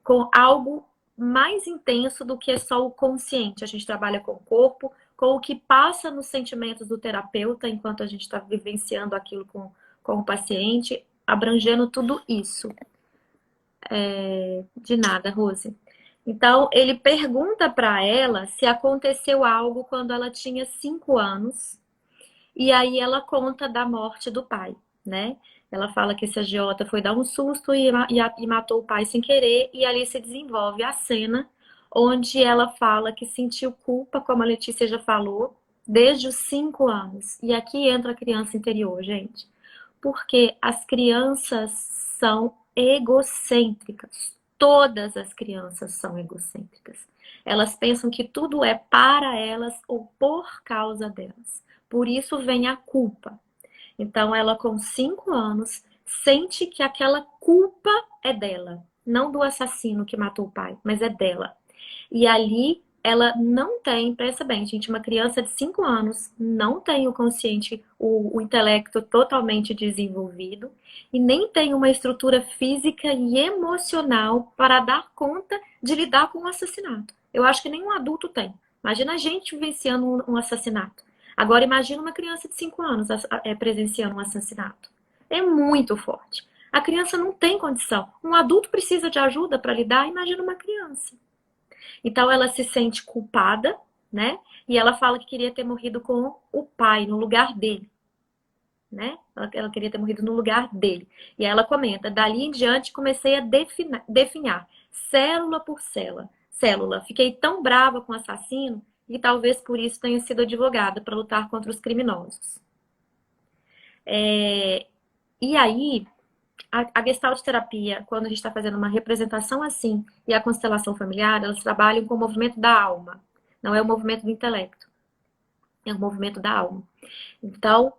com algo mais intenso do que só o consciente. A gente trabalha com o corpo, com o que passa nos sentimentos do terapeuta, enquanto a gente está vivenciando aquilo com o paciente, abrangendo tudo isso. De nada, Rose. Então, ele pergunta para ela se aconteceu algo quando ela tinha 5 anos. E aí ela conta da morte do pai, né? Ela fala que esse agiota foi dar um susto e matou o pai sem querer. E ali se desenvolve a cena onde ela fala que sentiu culpa, como a Letícia já falou, desde os 5 anos. E aqui entra a criança interior, gente. Porque as crianças são egocêntricas. Todas as crianças são egocêntricas. Elas pensam que tudo é para elas ou por causa delas. Por isso vem a culpa. Então, ela com 5 anos sente que aquela culpa é dela. Não do assassino que matou o pai, mas é dela. E ali ela não tem, pensa bem, gente, uma criança de 5 anos não tem o consciente, o intelecto totalmente desenvolvido e nem tem uma estrutura física e emocional para dar conta de lidar com o assassinato. Eu acho que nenhum adulto tem. Imagina a gente vivenciando um assassinato. Agora imagina uma criança de 5 anos presenciando um assassinato. É muito forte. A criança não tem condição. Um adulto precisa de ajuda para lidar, imagina uma criança. Então ela se sente culpada, né? E ela fala que queria ter morrido com o pai, no lugar dele. Né? Ela queria ter morrido no lugar dele. E ela comenta, dali em diante comecei a definhar célula por célula. Fiquei tão brava com o assassino e talvez por isso tenha sido advogada para lutar contra os criminosos. E aí, a Gestalt terapia, quando a gente está fazendo uma representação assim, e a constelação familiar, elas trabalham com o movimento da alma. Não é o movimento do intelecto. É o movimento da alma. Então,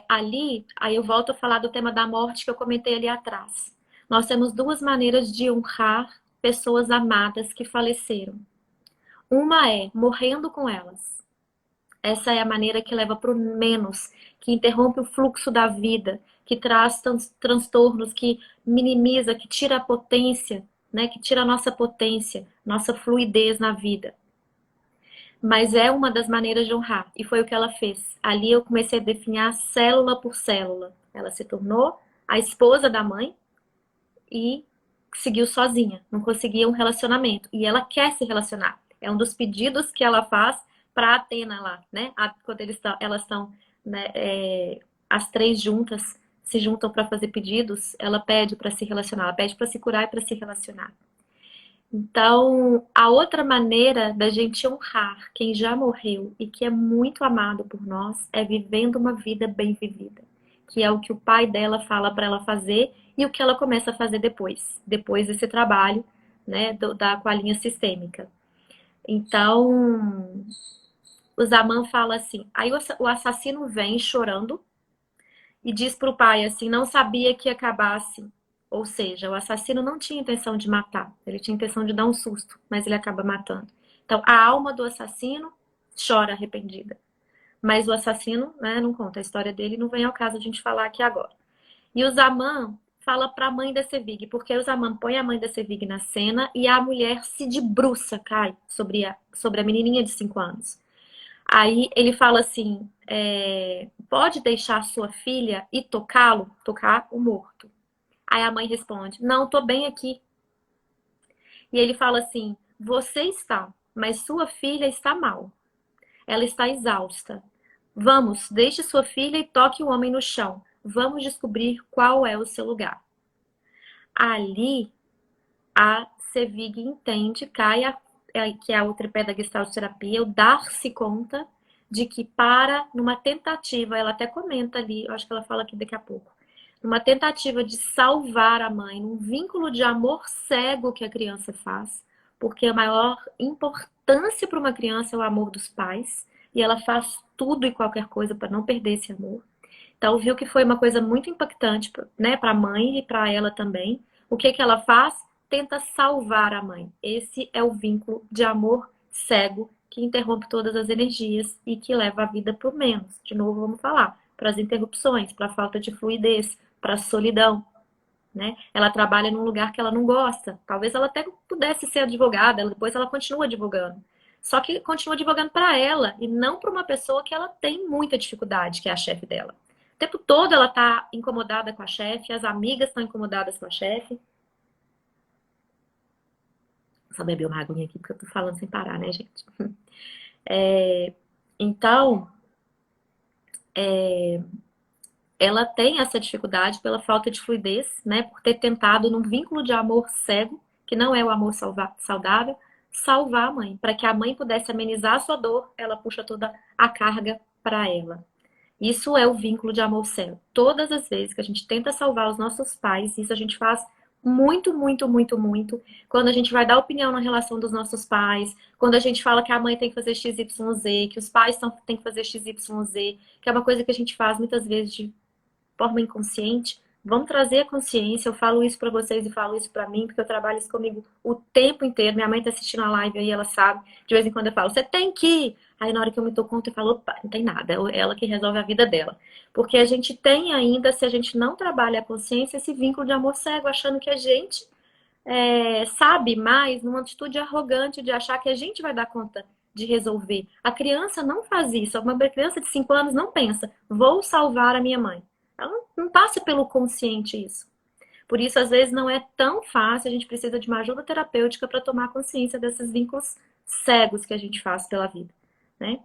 ali, aí eu volto a falar do tema da morte que eu comentei ali atrás. Nós temos 2 maneiras de honrar pessoas amadas que faleceram. Uma é morrendo com elas. Essa é a maneira que leva para o menos, que interrompe o fluxo da vida, que traz transtornos, que minimiza, que tira a potência, né? Que tira a nossa potência, nossa fluidez na vida. Mas é uma das maneiras de honrar. E foi o que ela fez. Ali eu comecei a definhar célula por célula. Ela se tornou a esposa da mãe e seguiu sozinha. Não conseguia um relacionamento. E ela quer se relacionar. É um dos pedidos que ela faz para Atena lá, né? Quando elas estão, né, as 3 juntas, se juntam para fazer pedidos, ela pede para se relacionar. Ela pede para se curar e para se relacionar. Então, a outra maneira da gente honrar quem já morreu e que é muito amado por nós é vivendo uma vida bem vivida, que é o que o pai dela fala para ela fazer e o que ela começa a fazer depois desse trabalho, né, com a linha sistêmica. Então, o Zaman fala assim, aí o assassino vem chorando e diz pro pai assim, não sabia que ia acabar assim. Ou seja, o assassino não tinha intenção de matar, ele tinha intenção de dar um susto, mas ele acaba matando. Então, a alma do assassino chora arrependida. Mas o assassino, né, não conta a história dele, não vem ao caso a gente falar aqui agora. E o Zaman fala para a mãe da Sevig, porque o Zaman põe a mãe da Sevig na cena e a mulher se debruça, cai sobre a menininha de 5 anos. Aí ele fala assim, pode deixar sua filha e tocá-lo, tocar o morto. Aí a mãe responde, não, tô bem aqui. E ele fala assim, você está, mas sua filha está mal. Ela está exausta. Vamos, deixe sua filha e toque o homem no chão. Vamos descobrir qual é o seu lugar. Ali, a Sevig entende, que é o tripé da Gestalt terapia, o dar-se conta de que numa tentativa, ela até comenta ali, eu acho que ela fala aqui daqui a pouco, numa tentativa de salvar a mãe, num vínculo de amor cego que a criança faz, porque a maior importância para uma criança é o amor dos pais, e ela faz tudo e qualquer coisa para não perder esse amor. Então, viu que foi uma coisa muito impactante, né, para a mãe e para ela também. O que ela faz? Tenta salvar a mãe. Esse é o vínculo de amor cego que interrompe todas as energias e que leva a vida para o menos. De novo, vamos falar, para as interrupções, para a falta de fluidez, para a solidão. Né? Ela trabalha num lugar que ela não gosta. Talvez ela até pudesse ser advogada, depois ela continua advogando. Só que continua advogando para ela e não para uma pessoa que ela tem muita dificuldade, que é a chefe dela. O tempo todo ela tá incomodada com a chefe, as amigas estão incomodadas com a chefe. Só beber uma aguinha aqui porque eu tô falando sem parar, né, gente? Então, ela tem essa dificuldade pela falta de fluidez, né? Por ter tentado, num vínculo de amor cego, que não é o amor saudável, salvar a mãe. Para que a mãe pudesse amenizar a sua dor, ela puxa toda a carga para ela. Isso é o vínculo de amor cego. Todas as vezes que a gente tenta salvar os nossos pais, isso a gente faz muito, muito, muito, muito. Quando a gente vai dar opinião na relação dos nossos pais, quando a gente fala que a mãe tem que fazer X, Y, Z, que os pais têm que fazer X, Y, Z, que é uma coisa que a gente faz muitas vezes de forma inconsciente, vamos trazer a consciência. Eu falo isso para vocês e falo isso para mim, porque eu trabalho isso comigo o tempo inteiro. Minha mãe tá assistindo a live aí, ela sabe. De vez em quando eu falo, você tem que ir. Aí na hora que eu me dou conta, eu falo, opa, não tem nada. É ela que resolve a vida dela. Porque a gente tem ainda, se a gente não trabalha a consciência, esse vínculo de amor cego, achando que a gente sabe mais, numa atitude arrogante de achar que a gente vai dar conta de resolver. A criança não faz isso. Uma criança de 5 anos não pensa, vou salvar a minha mãe. Ela não passa pelo consciente isso. Por isso, às vezes, não é tão fácil, a gente precisa de uma ajuda terapêutica para tomar consciência desses vínculos cegos que a gente faz pela vida, né?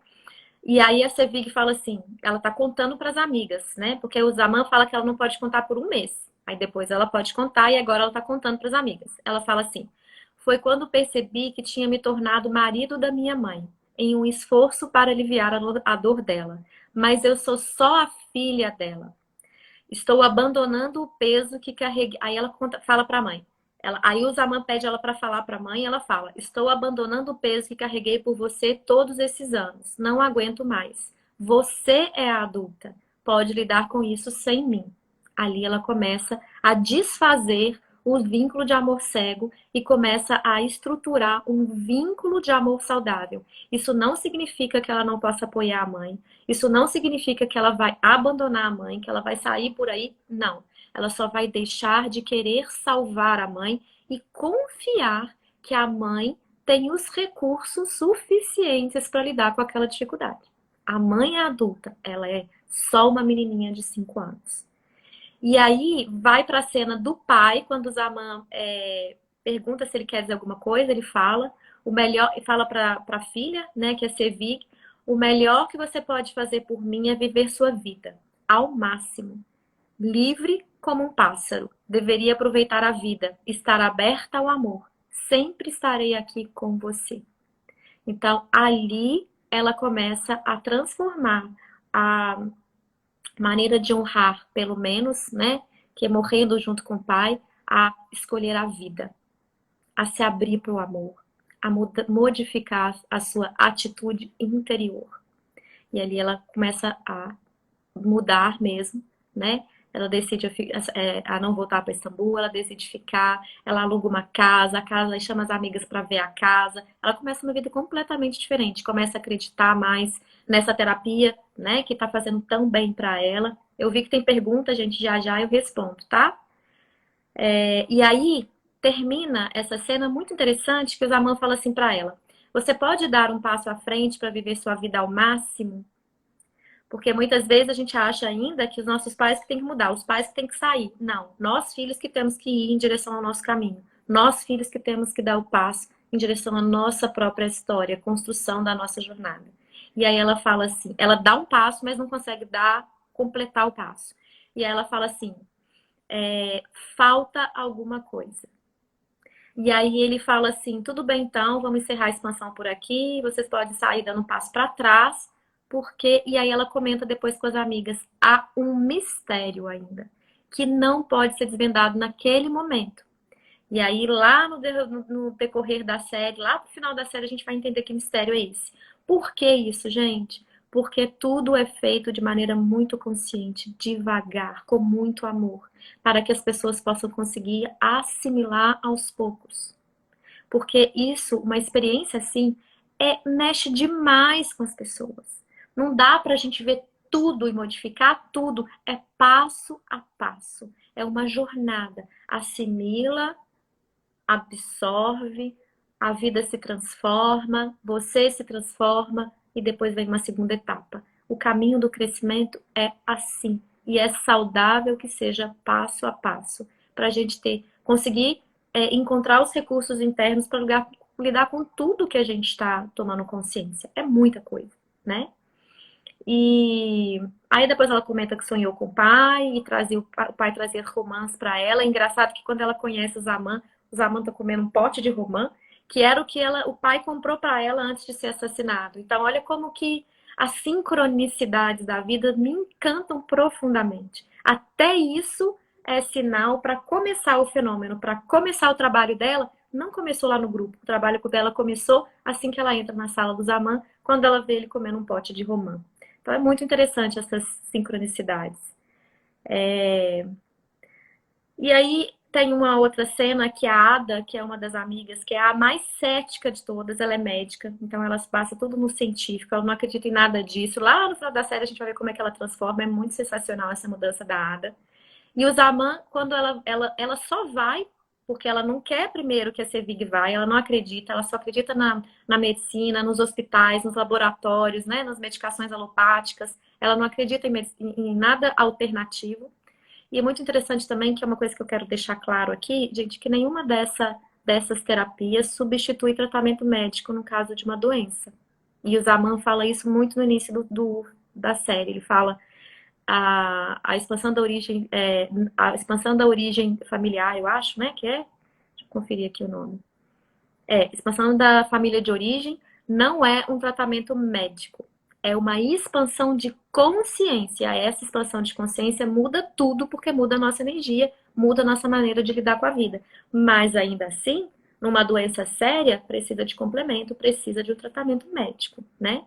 E aí a Sevig fala assim, ela tá contando para as amigas, né? Porque o Zaman fala que ela não pode contar por um mês. Aí depois ela pode contar e agora ela tá contando para as amigas. Ela fala assim: "Foi quando percebi que tinha me tornado marido da minha mãe, em um esforço para aliviar a dor dela, mas eu sou só a filha dela. Estou abandonando o peso que carreguei." Aí ela fala para a mãe. Aí o Zaman pede ela para falar para a mãe e ela fala: "Estou abandonando o peso que carreguei por você todos esses anos. Não aguento mais. Você é a adulta. Pode lidar com isso sem mim." Ali ela começa a desfazer o vínculo de amor cego e começa a estruturar um vínculo de amor saudável. Isso não significa que ela não possa apoiar a mãe. Isso não significa que ela vai abandonar a mãe, que ela vai sair por aí. Não. Ela só vai deixar de querer salvar a mãe e confiar que a mãe tem os recursos suficientes para lidar com aquela dificuldade. A mãe é adulta, ela é só uma menininha de 5 anos. E aí vai para a cena do pai, quando o Zaman pergunta se ele quer dizer alguma coisa, ele fala o melhor, fala para a filha, né, que é Sevig, o melhor que você pode fazer por mim é viver sua vida ao máximo, livre como um pássaro. Deveria aproveitar a vida, estar aberta ao amor. Sempre estarei aqui com você. Então ali ela começa a transformar a maneira de honrar, pelo menos, né, que é morrendo junto com o pai, a escolher a vida, a se abrir para o amor, a modificar a sua atitude interior. E ali ela começa a mudar mesmo, né? Ela decide a não voltar para Istambul, ela decide ficar, ela aluga uma casa, a casa, e chama as amigas para ver a casa. Ela começa uma vida completamente diferente, começa a acreditar mais nessa terapia, né, que tá fazendo tão bem para ela. Eu vi que tem pergunta, gente, já já eu respondo, tá? E aí termina essa cena muito interessante que o Zaman fala assim para ela: você pode dar um passo à frente para viver sua vida ao máximo? Porque muitas vezes a gente acha ainda que os nossos pais que têm que mudar, os pais que têm que sair. Não, nós filhos que temos que ir em direção ao nosso caminho. Nós filhos que temos que dar o passo em direção à nossa própria história, a construção da nossa jornada. E aí ela fala assim, ela dá um passo, mas não consegue completar o passo. E aí ela fala assim, falta alguma coisa. E aí ele fala assim, tudo bem então, vamos encerrar a expansão por aqui, vocês podem sair dando um passo para trás, porque... E aí ela comenta depois com as amigas, há um mistério ainda, que não pode ser desvendado naquele momento. E aí lá no decorrer da série, lá pro final da série, a gente vai entender que mistério é esse. Por que isso, gente? Porque tudo é feito de maneira muito consciente, devagar, com muito amor, para que as pessoas possam conseguir assimilar aos poucos. Porque isso, uma experiência assim, mexe demais com as pessoas. Não dá pra gente ver tudo e modificar tudo. É passo a passo. É uma jornada. Assimila, absorve, a vida se transforma, você se transforma e depois vem uma segunda etapa. O caminho do crescimento é assim. E é saudável que seja passo a passo. Para a gente conseguir encontrar os recursos internos para lidar com tudo que a gente está tomando consciência. É muita coisa, né? E aí depois ela comenta que sonhou com o pai e o pai trazia romãs para ela. É engraçado que quando ela conhece o Zaman tá comendo um pote de romã, que era o que o pai comprou para ela antes de ser assassinado. Então olha como que as sincronicidades da vida me encantam profundamente. Até isso é sinal para começar o fenômeno, para começar o trabalho dela. Não começou lá no grupo, o trabalho dela começou assim que ela entra na sala do Zaman, quando ela vê ele comendo um pote de romã. Então é muito interessante essas sincronicidades. E aí tem uma outra cena que a Ada, que é uma das amigas, que é a mais cética de todas, ela é médica, então ela passa tudo no científico, ela não acredita em nada disso. Lá no final da série a gente vai ver como é que ela transforma, é muito sensacional essa mudança da Ada. E o Zaman, quando ela só vai porque ela não quer primeiro que a Sevig vá, ela não acredita, ela só acredita na medicina, nos hospitais, nos laboratórios, né, nas medicações alopáticas, ela não acredita em nada alternativo. E é muito interessante também, que é uma coisa que eu quero deixar claro aqui, gente, que nenhuma dessas terapias substitui tratamento médico no caso de uma doença. E o Zaman fala isso muito no início da série, ele fala a expansão da origem, a expansão da origem familiar, eu acho, né, que é, deixa eu conferir aqui o nome. Expansão da família de origem não é um tratamento médico, é uma expansão de consciência. Essa expansão de consciência muda tudo, porque muda a nossa energia, muda a nossa maneira de lidar com a vida. Mas ainda assim, numa doença séria, precisa de complemento, precisa de um tratamento médico, né?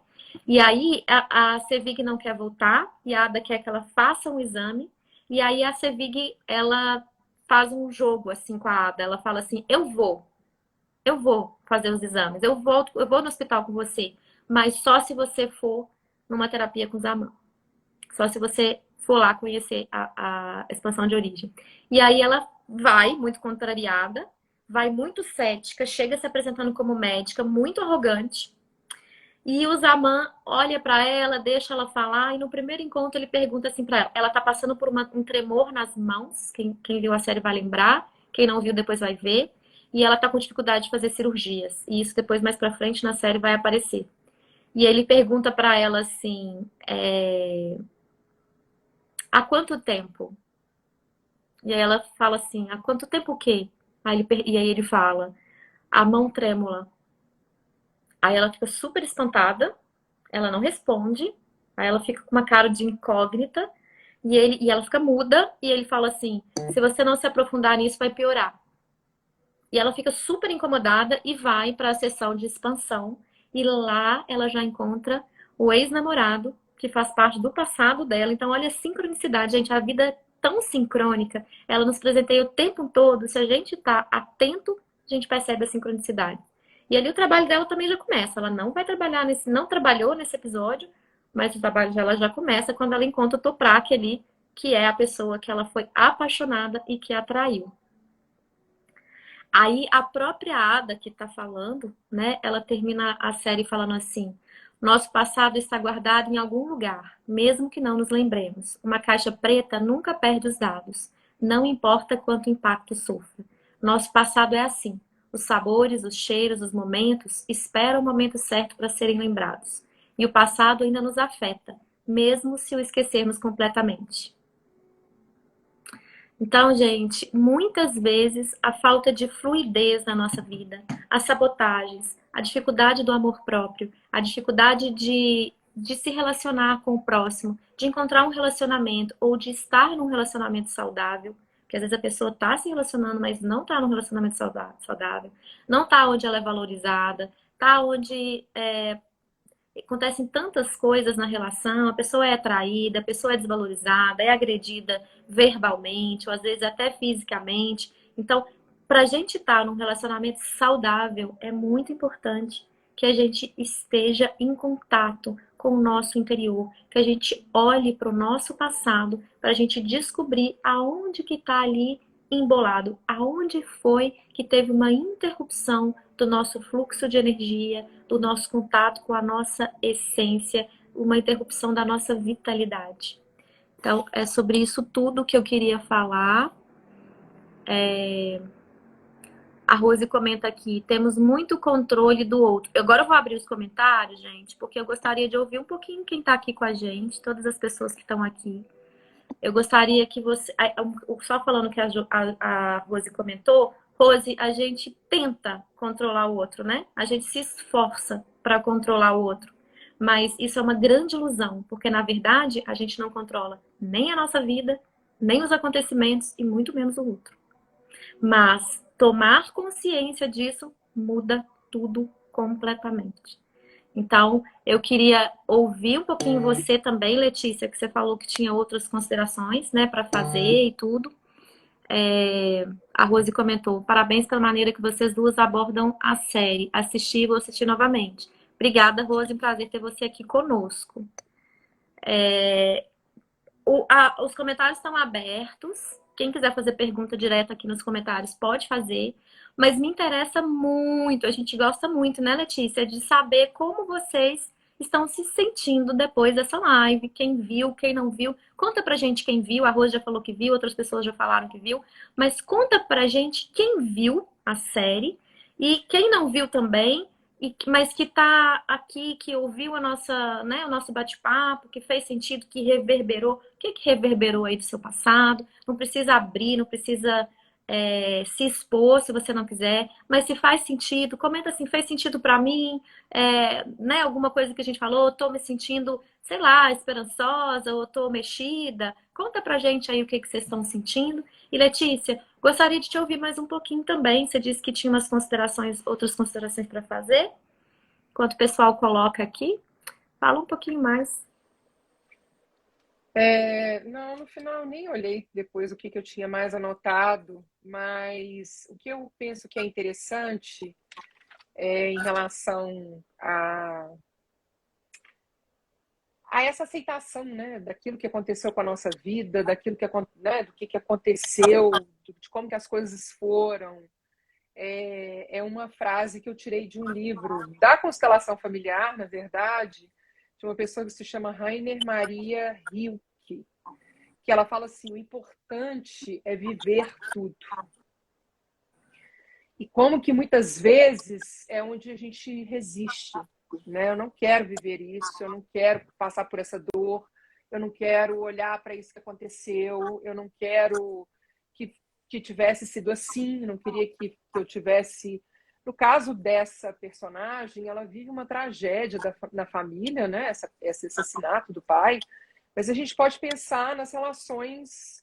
E aí a Sevig não quer voltar, e a Ada quer que ela faça um exame, e aí a Sevig, ela faz um jogo assim com a Ada, ela fala assim, eu vou fazer os exames, eu vou no hospital com você, mas só se você for numa terapia com Zaman, só se você for lá conhecer a expansão de origem. E aí ela vai muito contrariada, vai muito cética, chega se apresentando como médica, muito arrogante. E o Zaman olha para ela, deixa ela falar, e no primeiro encontro ele pergunta assim para ela. Ela tá passando por um tremor nas mãos, quem viu a série vai lembrar, quem não viu depois vai ver. E ela tá com dificuldade de fazer cirurgias. E isso depois, mais pra frente, na série vai aparecer. E ele pergunta para ela assim, há quanto tempo? E aí ela fala assim, há quanto tempo o quê? E aí ele fala, a mão trêmula. Aí ela fica super espantada, ela não responde, aí ela fica com uma cara de incógnita, e ela fica muda, e ele fala assim, se você não se aprofundar nisso, vai piorar. E ela fica super incomodada e vai para a sessão de expansão. E lá ela já encontra o ex-namorado, que faz parte do passado dela. Então, olha a sincronicidade, gente. A vida é tão sincrônica. Ela nos presenteia o tempo todo. Se a gente está atento, a gente percebe a sincronicidade. E ali o trabalho dela também já começa. Ela não vai trabalhar nesse, não trabalhou nesse episódio, mas o trabalho dela já começa quando ela encontra o Toprak ali, que é a pessoa que ela foi apaixonada e que atraiu. Aí a própria Ada que tá falando, né? Ela termina a série falando assim: nosso passado está guardado em algum lugar, mesmo que não nos lembremos. Uma caixa preta nunca perde os dados, não importa quanto impacto sofra. Nosso passado é assim. Os sabores, os cheiros, os momentos esperam o momento certo para serem lembrados. E o passado ainda nos afeta, mesmo se o esquecermos completamente. Então, gente, muitas vezes a falta de fluidez na nossa vida, as sabotagens, a dificuldade do amor próprio, a dificuldade de se relacionar com o próximo, de encontrar um relacionamento ou de estar num relacionamento saudável, porque às vezes a pessoa está se relacionando, mas não está num relacionamento saudável, não está onde ela é valorizada, está onde acontecem tantas coisas na relação, a pessoa é traída, a pessoa é desvalorizada, é agredida verbalmente, ou às vezes até fisicamente. Então, para a gente estar num relacionamento saudável, é muito importante que a gente esteja em contato com o nosso interior, que a gente olhe para o nosso passado, para a gente descobrir aonde que está ali embolado, aonde foi que teve uma interrupção do nosso fluxo de energia, do nosso contato com a nossa essência, uma interrupção da nossa vitalidade. Então, é sobre isso tudo que eu queria falar. A Rose comenta aqui, temos muito controle do outro. Agora eu vou abrir os comentários, gente, porque eu gostaria de ouvir um pouquinho quem está aqui com a gente, todas as pessoas que estão aqui. Eu gostaria que você... Só falando que a Rose comentou, Rose, a gente tenta controlar o outro, né? A gente se esforça para controlar o outro. Mas isso é uma grande ilusão, porque na verdade a gente não controla nem a nossa vida, nem os acontecimentos e muito menos o outro. Mas tomar consciência disso muda tudo completamente. Então, eu queria ouvir um pouquinho você também, Letícia, que você falou que tinha outras considerações, né, para fazer e tudo. A Rose comentou, parabéns pela maneira que vocês duas abordam a série. Assisti e vou assistir novamente. Obrigada, Rose, um prazer ter você aqui conosco. Os comentários estão abertos. Quem quiser fazer pergunta direta aqui nos comentários, pode fazer. Mas me interessa muito, a gente gosta muito, né, Letícia, de saber como vocês estão se sentindo depois dessa live. Quem viu, quem não viu. Conta pra gente quem viu. A Rose já falou que viu, outras pessoas já falaram que viu. Mas conta pra gente quem viu a série e quem não viu também, mas que está aqui, que ouviu a nossa, né, o nosso bate-papo, que fez sentido, que reverberou. O que reverberou aí do seu passado? Não precisa abrir, não precisa se expor se você não quiser, mas se faz sentido, comenta assim, fez sentido para mim, né, alguma coisa que a gente falou, tô me sentindo, sei lá, esperançosa, ou tô mexida. Conta pra gente aí o que vocês estão sentindo. E Letícia, gostaria de te ouvir mais um pouquinho também. Você disse que tinha umas considerações, outras considerações para fazer. Enquanto o pessoal coloca aqui, fala um pouquinho mais. Não, no final eu nem olhei depois o que eu tinha mais anotado, mas o que eu penso que é interessante em relação a essa aceitação, né, daquilo que aconteceu com a nossa vida, daquilo que, né, do que aconteceu, de como que as coisas foram. É uma frase que eu tirei de um livro da constelação familiar, na verdade, de uma pessoa que se chama Rainer Maria Rilke, que ela fala assim: o importante é viver tudo. E como que muitas vezes é onde a gente resiste, né? Eu não quero viver isso, eu não quero passar por essa dor, eu não quero olhar para isso que aconteceu, eu não quero que tivesse sido assim, eu não queria que eu tivesse... No caso dessa personagem, ela vive uma tragédia na família, né? Esse assassinato do pai, mas a gente pode pensar nas relações,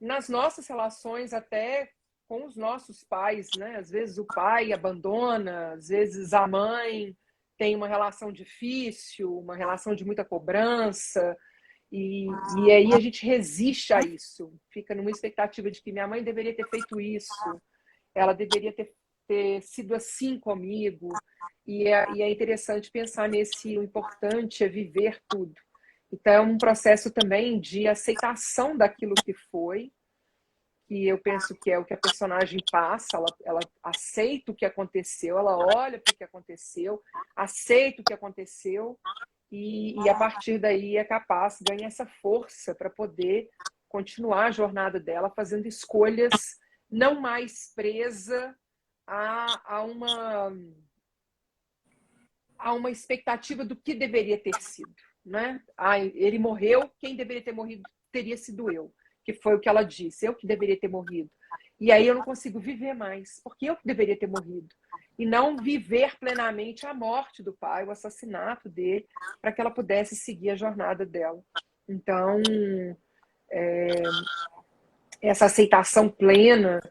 nas nossas relações até com os nossos pais, né? Às vezes o pai abandona, às vezes a mãe tem uma relação difícil, uma relação de muita cobrança, e aí a gente resiste a isso, fica numa expectativa de que minha mãe deveria ter feito isso, ela deveria ter sido assim comigo, e é interessante pensar nesse, o importante é viver tudo. Então, é um processo também de aceitação daquilo que foi, que eu penso que é o que a personagem passa, ela aceita o que aconteceu, ela olha para o que aconteceu, aceita o que aconteceu, e a partir daí é capaz, ganha essa força para poder continuar a jornada dela, fazendo escolhas não mais presa a uma expectativa do que deveria ter sido, né? Ele morreu, quem deveria ter morrido teria sido eu, que foi o que ela disse, eu que deveria ter morrido. E aí eu não consigo viver mais, porque eu que deveria ter morrido. E não viver plenamente a morte do pai, o assassinato dele, para que ela pudesse seguir a jornada dela. Então, essa aceitação plena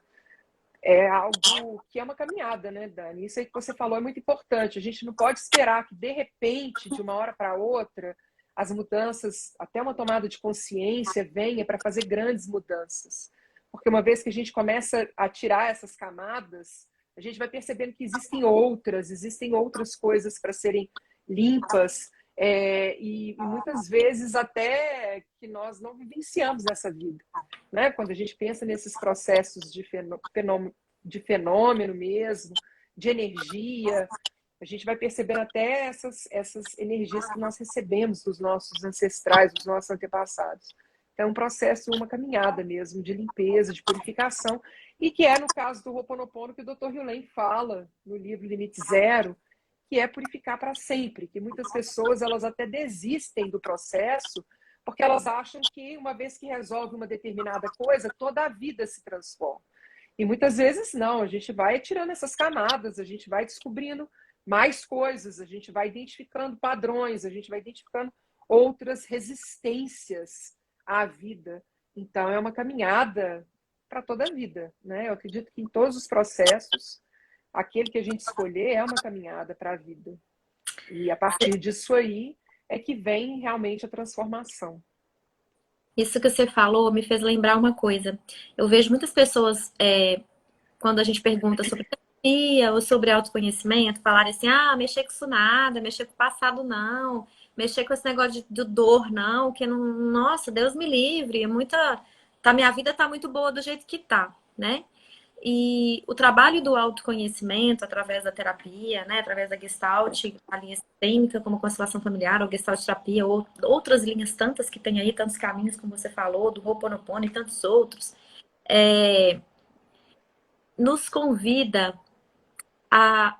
é algo que é uma caminhada, né, Dani? Isso aí que você falou é muito importante. A gente não pode esperar que, de repente, de uma hora para outra, as mudanças, até uma tomada de consciência, venha para fazer grandes mudanças. Porque uma vez que a gente começa a tirar essas camadas, a gente vai percebendo que existem outras coisas para serem limpas, e muitas vezes até que nós não vivenciamos nessa vida, né? Quando a gente pensa nesses processos de fenômeno mesmo, de energia, a gente vai percebendo até essas energias que nós recebemos dos nossos ancestrais, dos nossos antepassados. Então, é um processo, uma caminhada mesmo, de limpeza, de purificação, e que é, no caso do Ho'oponopono, que o Dr. Hewlett fala no livro Limite Zero, que é purificar para sempre, que muitas pessoas elas até desistem do processo porque elas acham que uma vez que resolve uma determinada coisa, toda a vida se transforma. E muitas vezes não, a gente vai tirando essas camadas, a gente vai descobrindo mais coisas, a gente vai identificando padrões, a gente vai identificando outras resistências à vida. Então é uma caminhada para toda a vida, né? Eu acredito que em todos os processos aquele que a gente escolher é uma caminhada para a vida. E a partir disso aí é que vem realmente a transformação. Isso que você falou me fez lembrar uma coisa. Eu vejo muitas pessoas, quando a gente pergunta sobre terapia ou sobre autoconhecimento, falarem assim, mexer com isso nada, mexer com o passado não, mexer com esse negócio de dor não, que não, nossa, Deus me livre, minha vida tá muito boa do jeito que tá, né? E o trabalho do autoconhecimento, através da terapia, né, através da Gestalt, a linha sistêmica, como constelação familiar, ou Gestalt terapia, ou outras linhas tantas que tem aí, tantos caminhos, como você falou, do Ho'oponopono e tantos outros, nos convida a...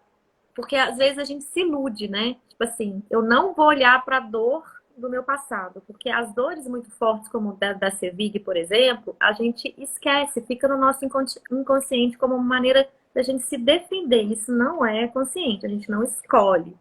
Porque às vezes a gente se ilude, né? Tipo assim, eu não vou olhar para a dor do meu passado, porque as dores muito fortes, como da Sevig, por exemplo, a gente esquece, fica no nosso inconsciente como uma maneira da gente se defender. Isso não é consciente, a gente não escolhe.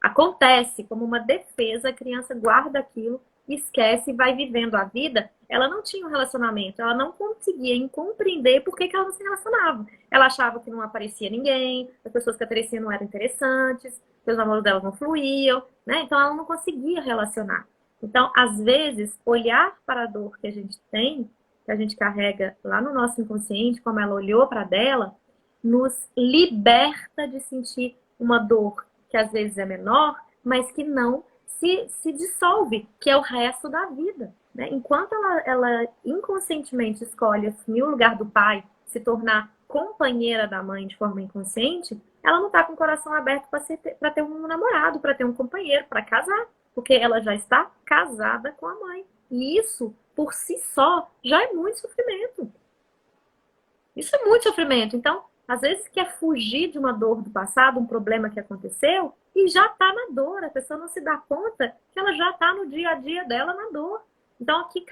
Acontece como uma defesa, a criança guarda aquilo, esquece e vai vivendo a vida. Ela não tinha um relacionamento, ela não conseguia compreender por que ela não se relacionava. Ela achava que não aparecia ninguém, as pessoas que apareciam não eram interessantes, que os namoros dela não fluíam, né? Então ela não conseguia relacionar. Então, às vezes, olhar para a dor que a gente tem, que a gente carrega lá no nosso inconsciente, como ela olhou para dela, nos liberta de sentir uma dor que às vezes é menor, mas que não se dissolve, que é o resto da vida. Né? Enquanto ela inconscientemente escolhe assumir o lugar do pai, se tornar companheira da mãe de forma inconsciente, ela não está com o coração aberto para ter um namorado, para ter um companheiro, para casar, porque ela já está casada com a mãe. E isso, por si só, já é muito sofrimento. Isso é muito sofrimento. Então, às vezes quer fugir de uma dor do passado, um problema que aconteceu, e já está na dor. A pessoa não se dá conta que ela já está no dia a dia dela na dor. Então, aqui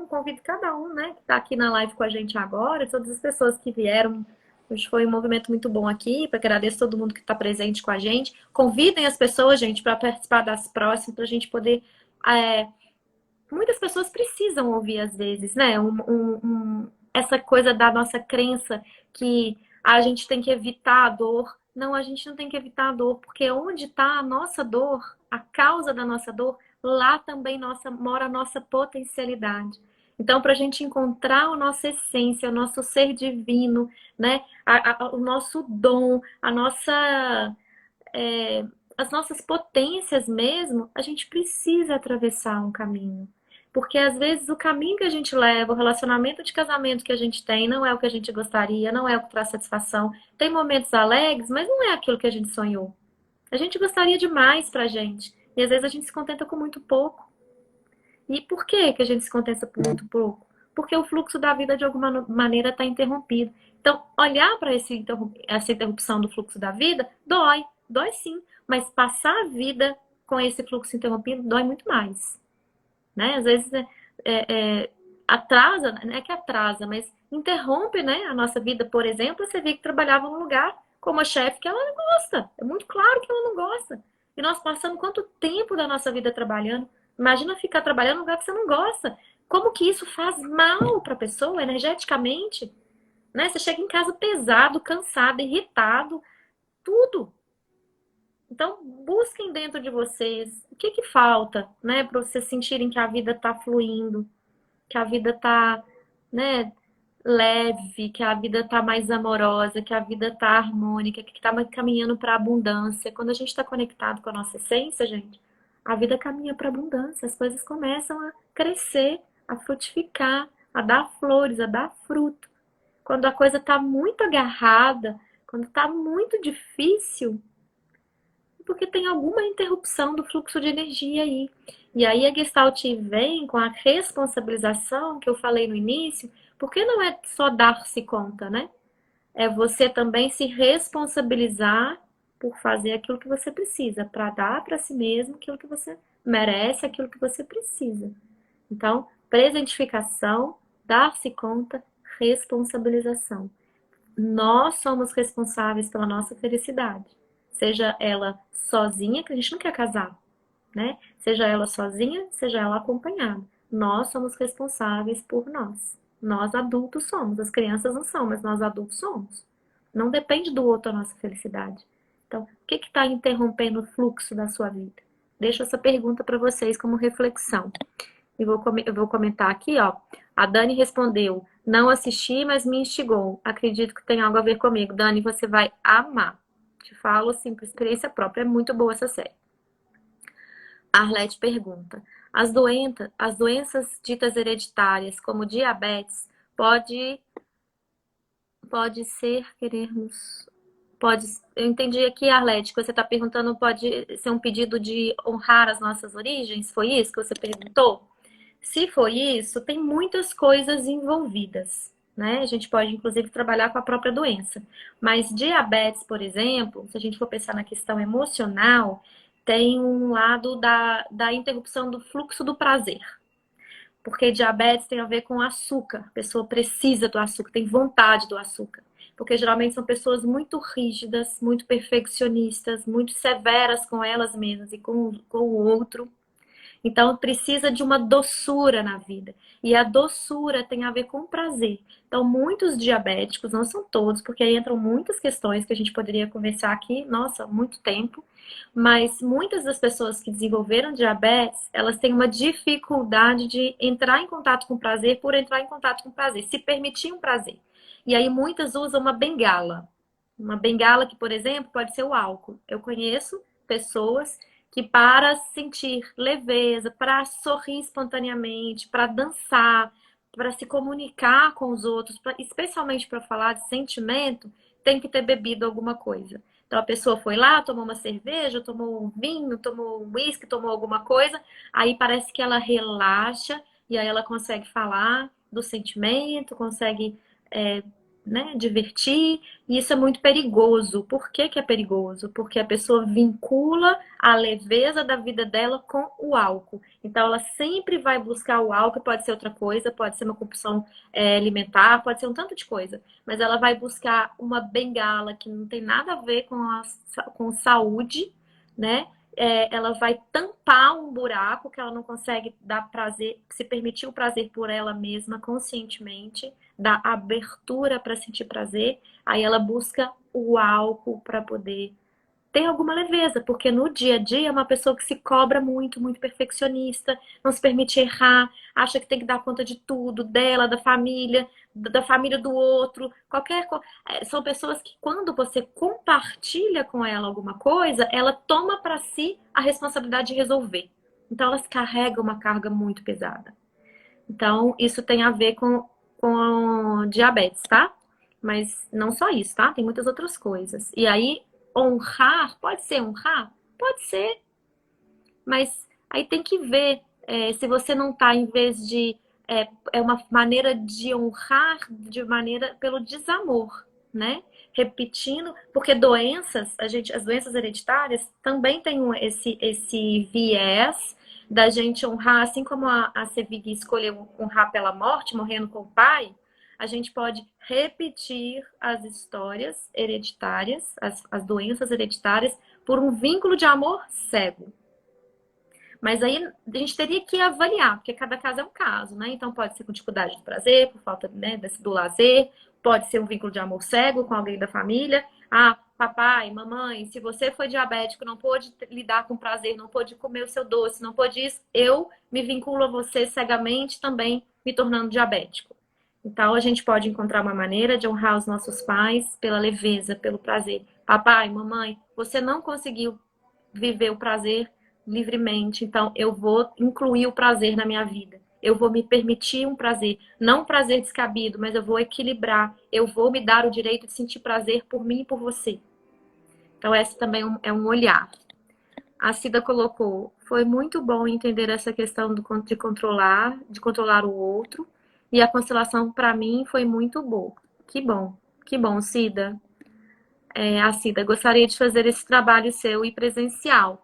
convido cada um, né, que está aqui na live com a gente agora, todas as pessoas que vieram. Hoje foi um movimento muito bom aqui, para agradecer todo mundo que está presente com a gente. Convidem as pessoas, gente, para participar das próximas, para a gente poder... muitas pessoas precisam ouvir, às vezes, né, essa coisa da nossa crença que a gente tem que evitar a dor. Não, a gente não tem que evitar a dor, porque onde está a nossa dor, a causa da nossa dor, lá também mora a nossa potencialidade. Então, para a gente encontrar a nossa essência, o nosso ser divino, né? O nosso dom, é, as nossas potências mesmo, a gente precisa atravessar um caminho. Porque às vezes o caminho que a gente leva, o relacionamento de casamento que a gente tem, não é o que a gente gostaria, não é o que traz satisfação. Tem momentos alegres, mas não é aquilo que a gente sonhou. A gente gostaria demais pra gente. E às vezes a gente se contenta com muito pouco. E por que que a gente se contenta com muito pouco? Porque o fluxo da vida de alguma maneira está interrompido. Então, olhar para essa interrupção do fluxo da vida dói, dói sim, mas passar a vida com esse fluxo interrompido dói muito mais, né? Às vezes atrasa, não é que atrasa, mas interrompe, né, a nossa vida. Por exemplo, você vê que trabalhava num lugar com uma chefe que ela não gosta. É muito claro que ela não gosta. E nós passamos quanto tempo da nossa vida trabalhando? Imagina ficar trabalhando num lugar que você não gosta. Como que isso faz mal para a pessoa, energeticamente? Né? Você chega em casa pesado, cansado, irritado, tudo. Então, busquem dentro de vocês o que que falta, né, para vocês sentirem que a vida está fluindo, que a vida está, né, leve, que a vida está mais amorosa, que a vida está harmônica, que está caminhando para a abundância. Quando a gente está conectado com a nossa essência, gente, a vida caminha para a abundância, as coisas começam a crescer, a frutificar, a dar flores, a dar fruto. Quando a coisa está muito agarrada, quando está muito difícil, porque tem alguma interrupção do fluxo de energia aí. E aí a Gestalt vem com a responsabilização que eu falei no início, porque não é só dar-se conta, né? É você também se responsabilizar por fazer aquilo que você precisa, para dar para si mesmo aquilo que você merece, aquilo que você precisa. Então, presentificação, dar-se conta, responsabilização. Nós somos responsáveis pela nossa felicidade. Seja ela sozinha, que a gente não quer casar, né? Seja ela sozinha, seja ela acompanhada. Nós somos responsáveis por nós. Nós adultos somos. As crianças não são, mas nós adultos somos. Não depende do outro a nossa felicidade. Então, o que está interrompendo o fluxo da sua vida? Deixo essa pergunta para vocês como reflexão. Eu vou comentar aqui, ó. A Dani respondeu: não assisti, mas me instigou. Acredito que tem algo a ver comigo. Dani, você vai amar. Te falo assim, por experiência própria. É muito boa essa série. A Arlete pergunta: as doenças ditas hereditárias, como diabetes, pode ser querermos. Eu entendi aqui, Arlete, que você está perguntando, pode ser um pedido de honrar as nossas origens? Foi isso que você perguntou? Se for isso, tem muitas coisas envolvidas, né? A gente pode, inclusive, trabalhar com a própria doença. Mas diabetes, por exemplo, se a gente for pensar na questão emocional, tem um lado da interrupção do fluxo do prazer. Porque diabetes tem a ver com açúcar. A pessoa precisa do açúcar, tem vontade do açúcar. Porque geralmente são pessoas muito rígidas, muito perfeccionistas, muito severas com elas mesmas e com o outro. Então, precisa de uma doçura na vida. E a doçura tem a ver com prazer. Então, muitos diabéticos, não são todos, porque aí entram muitas questões que a gente poderia conversar aqui, nossa, muito tempo. Mas muitas das pessoas que desenvolveram diabetes, elas têm uma dificuldade de entrar em contato com prazer por entrar em contato com prazer, se permitir um prazer. E aí muitas usam uma bengala. Uma bengala que, por exemplo, pode ser o álcool. Eu conheço pessoas que para sentir leveza, para sorrir espontaneamente, para dançar, para se comunicar com os outros, especialmente para falar de sentimento, tem que ter bebido alguma coisa. Então a pessoa foi lá, tomou uma cerveja, tomou um vinho, tomou um uísque, tomou alguma coisa, aí parece que ela relaxa e aí ela consegue falar do sentimento, consegue né, divertir, e isso é muito perigoso. Por que que é perigoso? Porque a pessoa vincula a leveza da vida dela com o álcool. Então ela sempre vai buscar o álcool, pode ser outra coisa, pode ser uma compulsão alimentar, pode ser um tanto de coisa, mas ela vai buscar uma bengala que não tem nada a ver com saúde, né? ela vai tampar um buraco que ela não consegue dar prazer, se permitir o prazer por ela mesma conscientemente, dar abertura para sentir prazer, aí ela busca o álcool para poder ter alguma leveza, porque no dia a dia é uma pessoa que se cobra muito, muito perfeccionista, não se permite errar, acha que tem que dar conta de tudo, dela, da família do outro, são pessoas que quando você compartilha com ela alguma coisa, ela toma para si a responsabilidade de resolver. Então elas carregam uma carga muito pesada. Então isso tem a ver com diabetes, tá? Mas não só isso, tá? Tem muitas outras coisas. E aí honrar, pode ser honrar? Pode ser, mas aí tem que ver se você não tá, em vez de. É uma maneira de honrar de maneira pelo desamor, né? Repetindo, porque as doenças hereditárias também têm esse viés da gente honrar, assim como a Sevig escolheu honrar pela morte, morrendo com o pai, a gente pode repetir as histórias hereditárias, as doenças hereditárias, por um vínculo de amor cego. Mas aí a gente teria que avaliar, porque cada caso é um caso, né? Então pode ser com dificuldade de prazer, por falta, né, do lazer, pode ser um vínculo de amor cego com alguém da família. Ah, papai, mamãe, se você foi diabético, não pôde lidar com prazer, não pôde comer o seu doce, não pôde isso, eu me vinculo a você cegamente também me tornando diabético. Então a gente pode encontrar uma maneira de honrar os nossos pais pela leveza, pelo prazer. Papai, mamãe, você não conseguiu viver o prazer livremente. Então, eu vou incluir o prazer na minha vida. Eu vou me permitir um prazer. Não um prazer descabido, mas eu vou equilibrar. Eu vou me dar o direito de sentir prazer por mim e por você. Então, esse também é um olhar. A Cida colocou, foi muito bom entender essa questão de controlar o outro. E a constelação, para mim, foi muito boa. Que bom, Cida. A Cida, gostaria de fazer esse trabalho seu e presencial.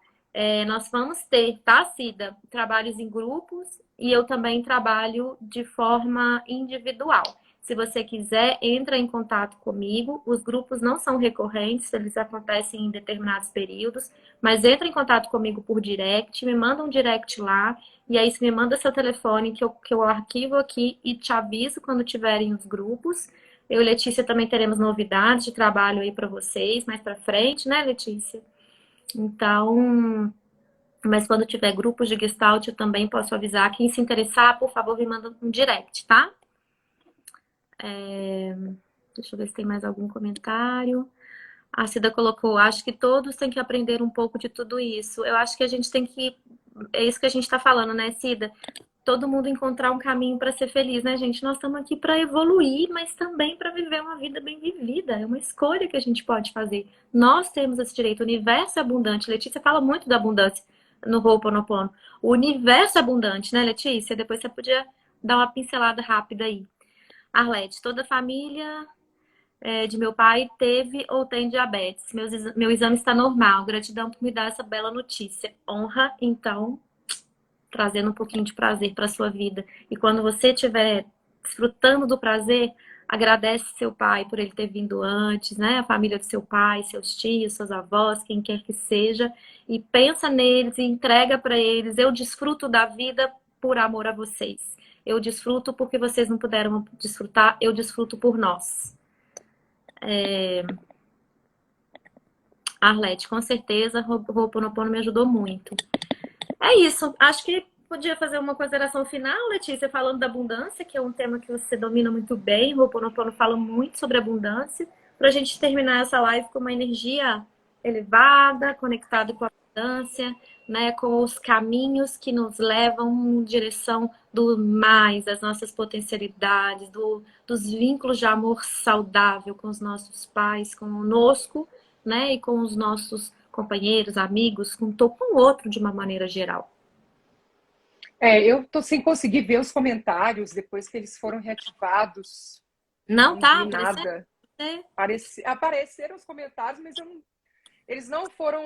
Nós vamos ter, tá, Cida? Trabalhos em grupos e eu também trabalho de forma individual. Se você quiser, entra em contato comigo. Os grupos não são recorrentes, eles acontecem em determinados períodos, mas entra em contato comigo por direct, me manda um direct lá, e aí você me manda seu telefone que eu arquivo aqui e te aviso quando tiverem os grupos. Eu e Letícia também teremos novidades de trabalho aí para vocês mais para frente, né, Letícia? Então, mas quando tiver grupos de Gestalt, eu também posso avisar. Quem se interessar, por favor, me manda um direct, tá? Deixa eu ver se tem mais algum comentário. A Cida colocou, acho que todos têm que aprender um pouco de tudo isso. Eu acho que a gente tem que. É isso que a gente está falando, né, Cida? Todo mundo encontrar um caminho para ser feliz, né, gente? Nós estamos aqui para evoluir, mas também para viver uma vida bem vivida. É uma escolha que a gente pode fazer. Nós temos esse direito. O universo é abundante. Letícia fala muito da abundância no Ho'oponopono. O universo é abundante, né, Letícia? Depois você podia dar uma pincelada rápida aí. Arlete, toda a família de meu pai teve ou tem diabetes. Meu exame está normal. Gratidão por me dar essa bela notícia. Honra, então, trazendo um pouquinho de prazer para sua vida. E quando você estiver desfrutando do prazer, agradece seu pai por ele ter vindo antes, né? A família do seu pai, seus tios, seus avós, quem quer que seja, e pensa neles e entrega para eles. Eu desfruto da vida por amor a vocês. Eu desfruto porque vocês não puderam desfrutar, eu desfruto por nós. Arlete, com certeza, Ho'oponopono me ajudou muito. É isso. Acho que podia fazer uma consideração final, Letícia, falando da abundância, que é um tema que você domina muito bem. O Ho'oponopono fala muito sobre abundância. Para a gente terminar essa live com uma energia elevada, conectada com a abundância, né, com os caminhos que nos levam em direção do mais, das nossas potencialidades, dos vínculos de amor saudável com os nossos pais, conosco, né, e com os nossos companheiros, amigos, com o outro de uma maneira geral. Eu tô sem conseguir ver os comentários depois que eles foram reativados. Não tá vi nada. Apareceram os comentários, mas eles não foram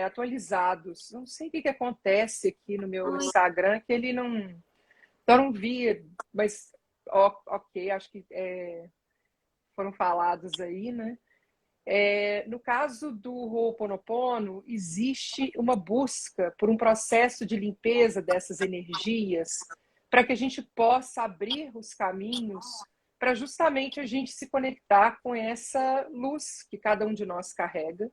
atualizados. Não sei o que acontece aqui no meu Instagram, que ele não... Então, eu não vi, mas ok, acho que foram falados aí, né? No caso do Ho'oponopono, existe uma busca por um processo de limpeza dessas energias para que a gente possa abrir os caminhos para justamente a gente se conectar com essa luz que cada um de nós carrega,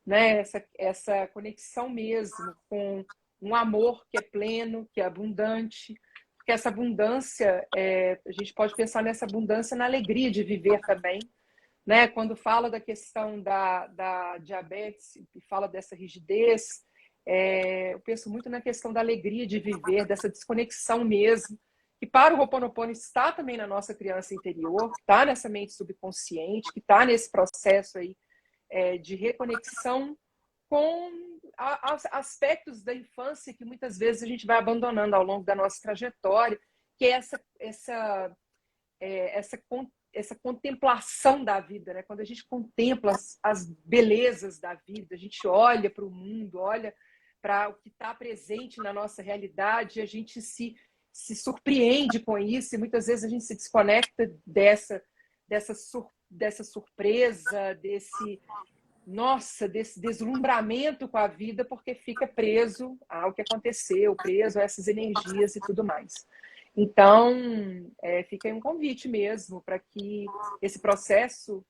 né? Essa conexão mesmo com um amor que é pleno, que é abundante, porque essa abundância, a gente pode pensar nessa abundância na alegria de viver também, né? Quando fala da questão da diabetes e fala dessa rigidez, eu penso muito na questão da alegria de viver, dessa desconexão mesmo, que para o Ho'oponopono está também na nossa criança interior, que está nessa mente subconsciente, que está nesse processo aí de reconexão com aspectos da infância que muitas vezes a gente vai abandonando ao longo da nossa trajetória, que é essa contemplação da vida, né? Quando a gente contempla as belezas da vida, a gente olha para o mundo, olha para o que está presente na nossa realidade, a gente se surpreende com isso e muitas vezes a gente se desconecta dessa surpresa, desse deslumbramento com a vida, porque fica preso ao que aconteceu, preso a essas energias e tudo mais. Então, fica aí um convite mesmo para que esse processo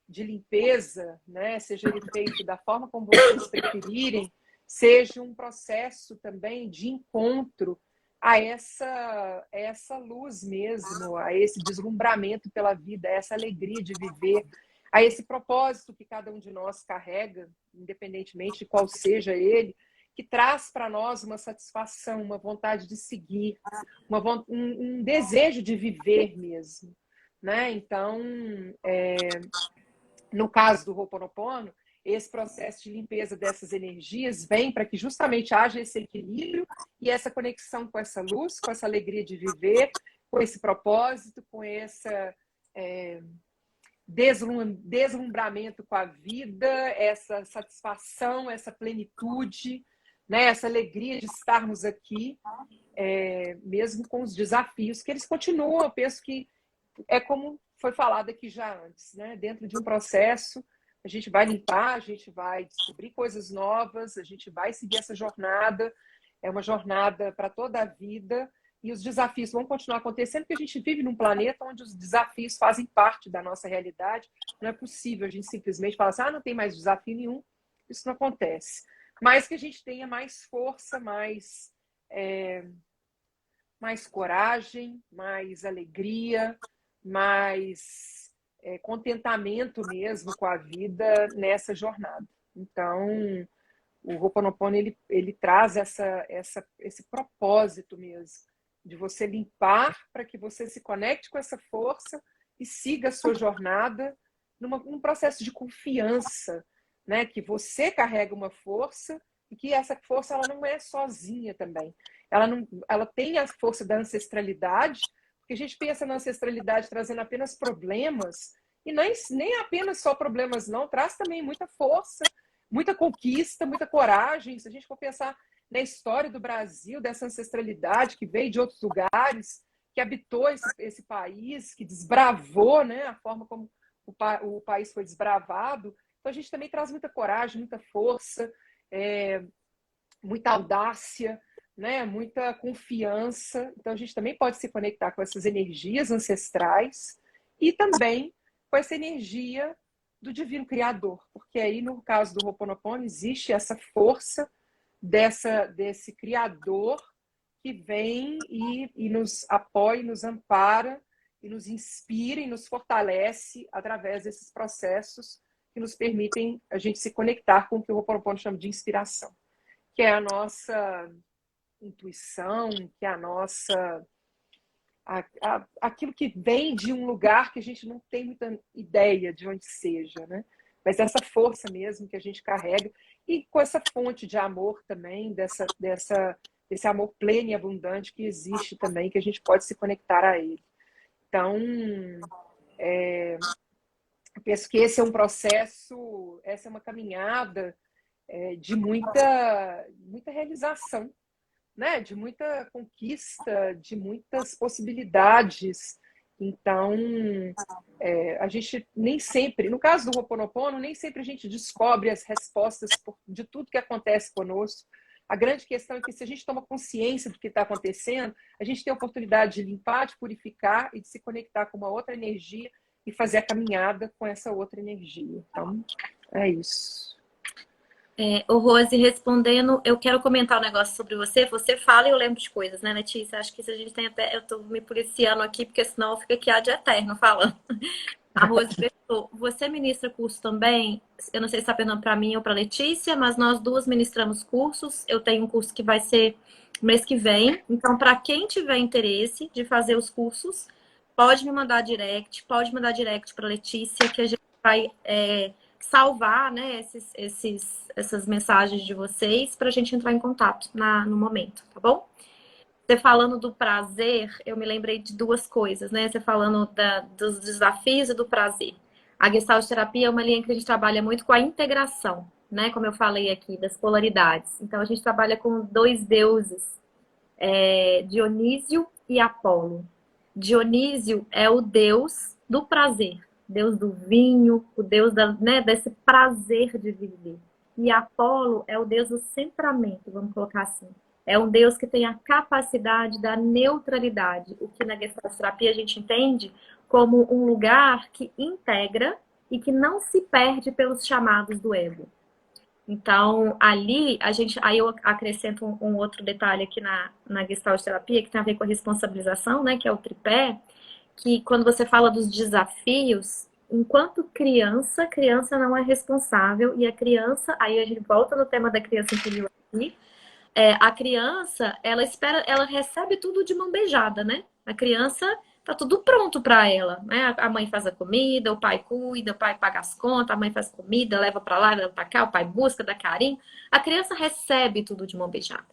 de limpeza, né, seja ele feito da forma como vocês preferirem, seja um processo também de encontro a essa luz mesmo, a esse deslumbramento pela vida, a essa alegria de viver, a esse propósito que cada um de nós carrega, independentemente de qual seja ele, que traz para nós uma satisfação, uma vontade de seguir, um desejo de viver mesmo, né? Então, no caso do Ho'oponopono, esse processo de limpeza dessas energias vem para que justamente haja esse equilíbrio e essa conexão com essa luz, com essa alegria de viver, com esse propósito, com essa deslumbramento com a vida, essa satisfação, essa plenitude, né? Essa alegria de estarmos aqui, mesmo com os desafios que eles continuam. Eu penso que é como foi falado aqui já antes, né? Dentro de um processo, a gente vai limpar, a gente vai descobrir coisas novas, a gente vai seguir essa jornada, é uma jornada para toda a vida, e os desafios vão continuar acontecendo, porque a gente vive num planeta onde os desafios fazem parte da nossa realidade. Não é possível a gente simplesmente falar assim, não tem mais desafio nenhum. Isso não acontece. Mas que a gente tenha mais força, mais coragem, mais alegria, mais contentamento mesmo com a vida nessa jornada. Então, o Ho'oponopono ele traz esse propósito mesmo de você limpar para que você se conecte com essa força e siga a sua jornada num processo de confiança, né? Que você carrega uma força e que essa força ela não é sozinha também. Ela tem a força da ancestralidade, porque a gente pensa na ancestralidade trazendo apenas problemas, e nem apenas só problemas, não, traz também muita força, muita conquista, muita coragem. Se a gente for pensar na história do Brasil, dessa ancestralidade que veio de outros lugares, que habitou esse país, que desbravou, né, a forma como o país foi desbravado. Então a gente também traz muita coragem, muita força, muita audácia, né, muita confiança. Então a gente também pode se conectar com essas energias ancestrais e também com essa energia do divino criador, porque aí no caso do Ho'oponopono existe essa força desse criador que vem e nos apoia, nos ampara e nos inspira e nos fortalece através desses processos que nos permitem a gente se conectar com o que o Ho'oponopono chama de inspiração, que é a nossa intuição, que é a nossa aquilo que vem de um lugar que a gente não tem muita ideia de onde seja, né? Mas essa força mesmo que a gente carrega e com essa fonte de amor também, desse amor pleno e abundante que existe também, que a gente pode se conectar a ele. Então, eu penso que esse é um processo, essa é uma caminhada de muita realização, né? De muita conquista, de muitas possibilidades Então, a gente nem sempre, no caso do Ho'oponopono, nem sempre a gente descobre as respostas de tudo que acontece conosco. A grande questão é que se a gente toma consciência do que está acontecendo, a gente tem a oportunidade de limpar, de purificar e de se conectar com uma outra energia e fazer a caminhada com essa outra energia. Então, é isso. O Rose, respondendo, eu quero comentar um negócio sobre você. Você fala e eu lembro de coisas, né, Letícia? Acho que se a gente tem até. Eu tô me policiando aqui, porque senão eu fico aqui ad eterno falando. A Rose perguntou: você ministra curso também? Eu não sei se está perguntando para mim ou para Letícia, mas nós duas ministramos cursos. Eu tenho um curso que vai ser mês que vem. Então, para quem tiver interesse de fazer os cursos, pode me mandar direct, pode mandar direct para Letícia, que a gente vai salvar, né, essas mensagens de vocês para a gente entrar em contato no momento, tá bom? Você falando do prazer, eu me lembrei de duas coisas, né? Você falando dos desafios e do prazer. A Gestalt terapia é uma linha que a gente trabalha muito com a integração, né? Como eu falei aqui, das polaridades. Então, a gente trabalha com dois deuses, Dionísio e Apolo. Dionísio é o deus do prazer, deus do vinho, o deus desse prazer de viver. E Apolo é o deus do centramento, vamos colocar assim. É um deus que tem a capacidade da neutralidade, o que na Gestalt terapia a gente entende como um lugar que integra e que não se perde pelos chamados do ego. Então, aí eu acrescento um outro detalhe aqui na Gestalt terapia, que tem a ver com a responsabilização, né, que é o tripé, que quando você fala dos desafios, enquanto criança não é responsável, e a criança, aí a gente volta no tema da criança interior aqui, a criança, ela recebe tudo de mão beijada, né? A criança tá tudo pronto para ela, né? A mãe faz a comida, o pai cuida, o pai paga as contas, a mãe faz comida, leva para lá, leva para cá, o pai busca, dá carinho. A criança recebe tudo de mão beijada.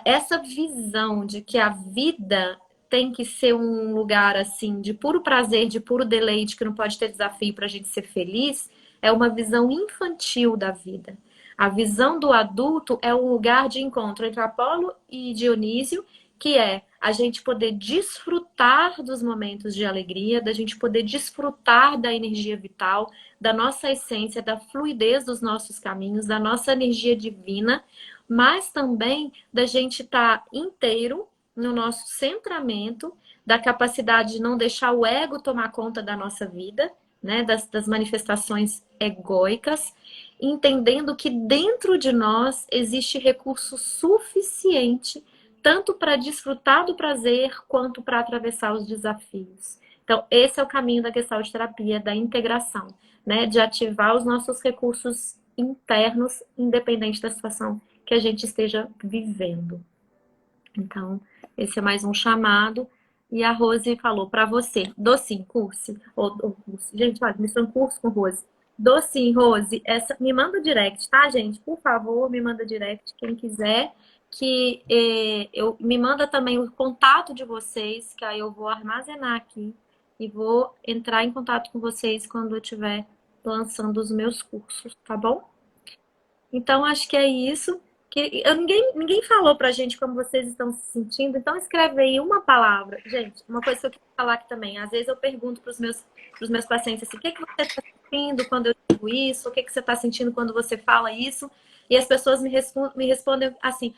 Essa visão de que a vida tem que ser um lugar assim de puro prazer, de puro deleite, que não pode ter desafio para a gente ser feliz, é uma visão infantil da vida. A visão do adulto é um lugar de encontro entre Apolo e Dionísio, que é a gente poder desfrutar dos momentos de alegria, da gente poder desfrutar da energia vital, da nossa essência, da fluidez dos nossos caminhos, da nossa energia divina, mas também da gente estar inteiro no nosso centramento, da capacidade de não deixar o ego tomar conta da nossa vida, né, das manifestações egóicas, entendendo que dentro de nós existe recurso suficiente tanto para desfrutar do prazer quanto para atravessar os desafios. Então, esse é o caminho da Gestalt terapia, da integração, né, de ativar os nossos recursos internos, independente da situação que a gente esteja vivendo. Então, esse é mais um chamado. E a Rose falou para você, dou sim, curso. Gente, olha, me um curso com Rose. Dou sim, Rose. Me manda direct, tá, gente? Por favor, me manda direct, quem quiser. Que me manda também o contato de vocês, que aí eu vou armazenar aqui e vou entrar em contato com vocês quando eu estiver lançando os meus cursos, tá bom? Então, acho que é isso. Ninguém falou pra gente como vocês estão se sentindo, então escreve aí uma palavra. Gente, uma coisa que eu quero falar aqui também, às vezes eu pergunto pros meus pacientes assim, o que é que você está sentindo quando eu digo isso? O que é que você está sentindo quando você fala isso? E as pessoas me respondem assim,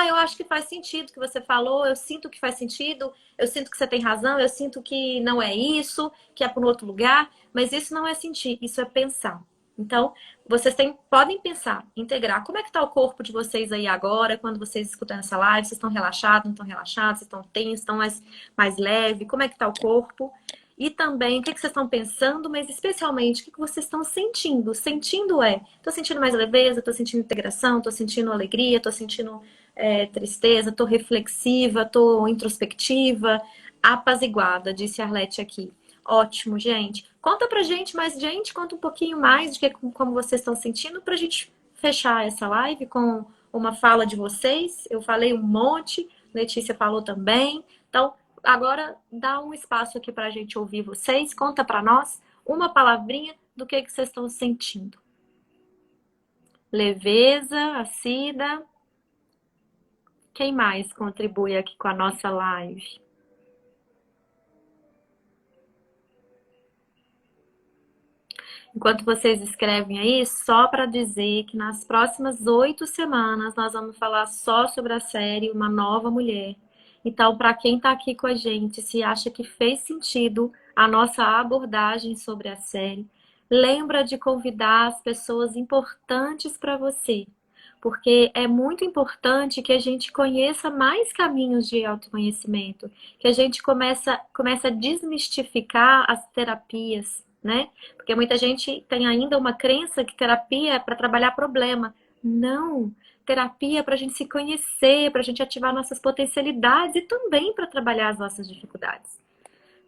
eu acho que faz sentido o que você falou, eu sinto que faz sentido, eu sinto que você tem razão, eu sinto que não é isso, que é para um outro lugar, mas isso não é sentir, isso é pensar. Então, vocês podem pensar, integrar. Como é que está o corpo de vocês aí agora, quando vocês escutam essa live? Vocês estão relaxados, não estão relaxados? Vocês estão tensos, estão mais leve? Como é que está o corpo? E também, o que vocês estão pensando, mas especialmente, o que vocês estão sentindo? Sentindo estou sentindo mais leveza, estou sentindo integração, estou sentindo alegria, estou sentindo tristeza, estou reflexiva, estou introspectiva, apaziguada, disse a Arlete aqui. Ótimo, gente. Conta pra gente, mas gente, conta um pouquinho mais de como vocês estão sentindo pra gente fechar essa live com uma fala de vocês. Eu falei um monte, Letícia falou também. Então, agora dá um espaço aqui pra gente ouvir vocês. Conta pra nós uma palavrinha do que vocês estão sentindo. Leveza, a Cida. Quem mais contribui aqui com a nossa live? Enquanto vocês escrevem aí, só para dizer que nas próximas 8 semanas nós vamos falar só sobre a série Uma Nova Mulher. Então, para quem está aqui com a gente, se acha que fez sentido a nossa abordagem sobre a série, lembra de convidar as pessoas importantes para você, porque é muito importante que a gente conheça mais caminhos de autoconhecimento, que a gente comece a desmistificar as terapias, né? Porque muita gente tem ainda uma crença que terapia é para trabalhar problema. Não! Terapia é para a gente se conhecer, para a gente ativar nossas potencialidades e também para trabalhar as nossas dificuldades.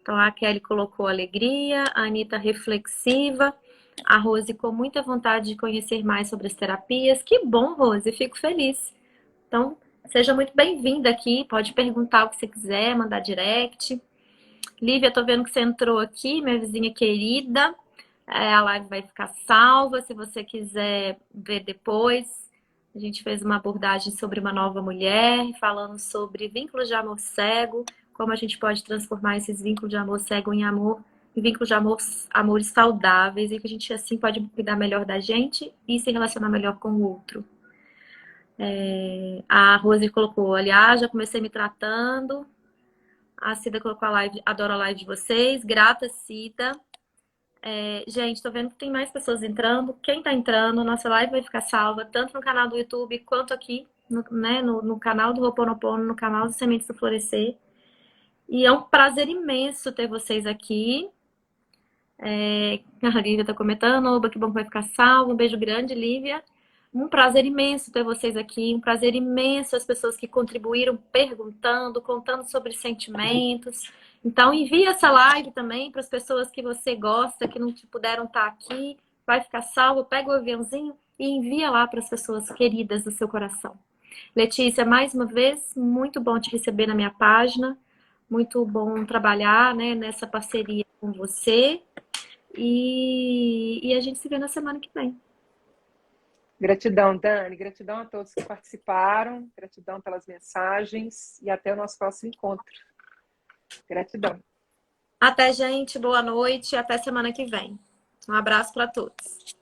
Então a Kelly colocou alegria, a Anitta reflexiva, a Rose com muita vontade de conhecer mais sobre as terapias. Que bom, Rose, fico feliz. Então, seja muito bem-vinda aqui, pode perguntar o que você quiser, mandar direct. Lívia, tô vendo que você entrou aqui, minha vizinha querida. A live vai ficar salva, se você quiser ver depois. A gente fez uma abordagem sobre uma nova mulher, falando sobre vínculos de amor cego, como a gente pode transformar esses vínculos de amor cego em amor, em vínculos de amor, amores saudáveis, e que a gente assim pode cuidar melhor da gente e se relacionar melhor com o outro. A Rose colocou, aliás, já comecei me tratando. A Cida colocou a live, adoro a live de vocês. Grata, Cida. Gente, tô vendo que tem mais pessoas entrando. Quem tá entrando, nossa live vai ficar salva, tanto no canal do YouTube quanto aqui, no canal do Ho'oponopono, no canal do Sementes do Florescer. E é um prazer imenso ter vocês aqui. A Lívia tá comentando, oba, que bom que vai ficar salvo. Um beijo grande, Lívia. Um prazer imenso ter vocês aqui, um prazer imenso as pessoas que contribuíram perguntando, contando sobre sentimentos. Então envia essa live também para as pessoas que você gosta, que não puderam estar aqui. Vai ficar salvo, pega o aviãozinho e envia lá para as pessoas queridas do seu coração. Letícia, mais uma vez, muito bom te receber na minha página. Muito bom trabalhar, né, nessa parceria com você. E a gente se vê na semana que vem. Gratidão, Dani. Gratidão a todos que participaram. Gratidão pelas mensagens. E até o nosso próximo encontro. Gratidão. Até, gente. Boa noite. Até semana que vem. Um abraço para todos.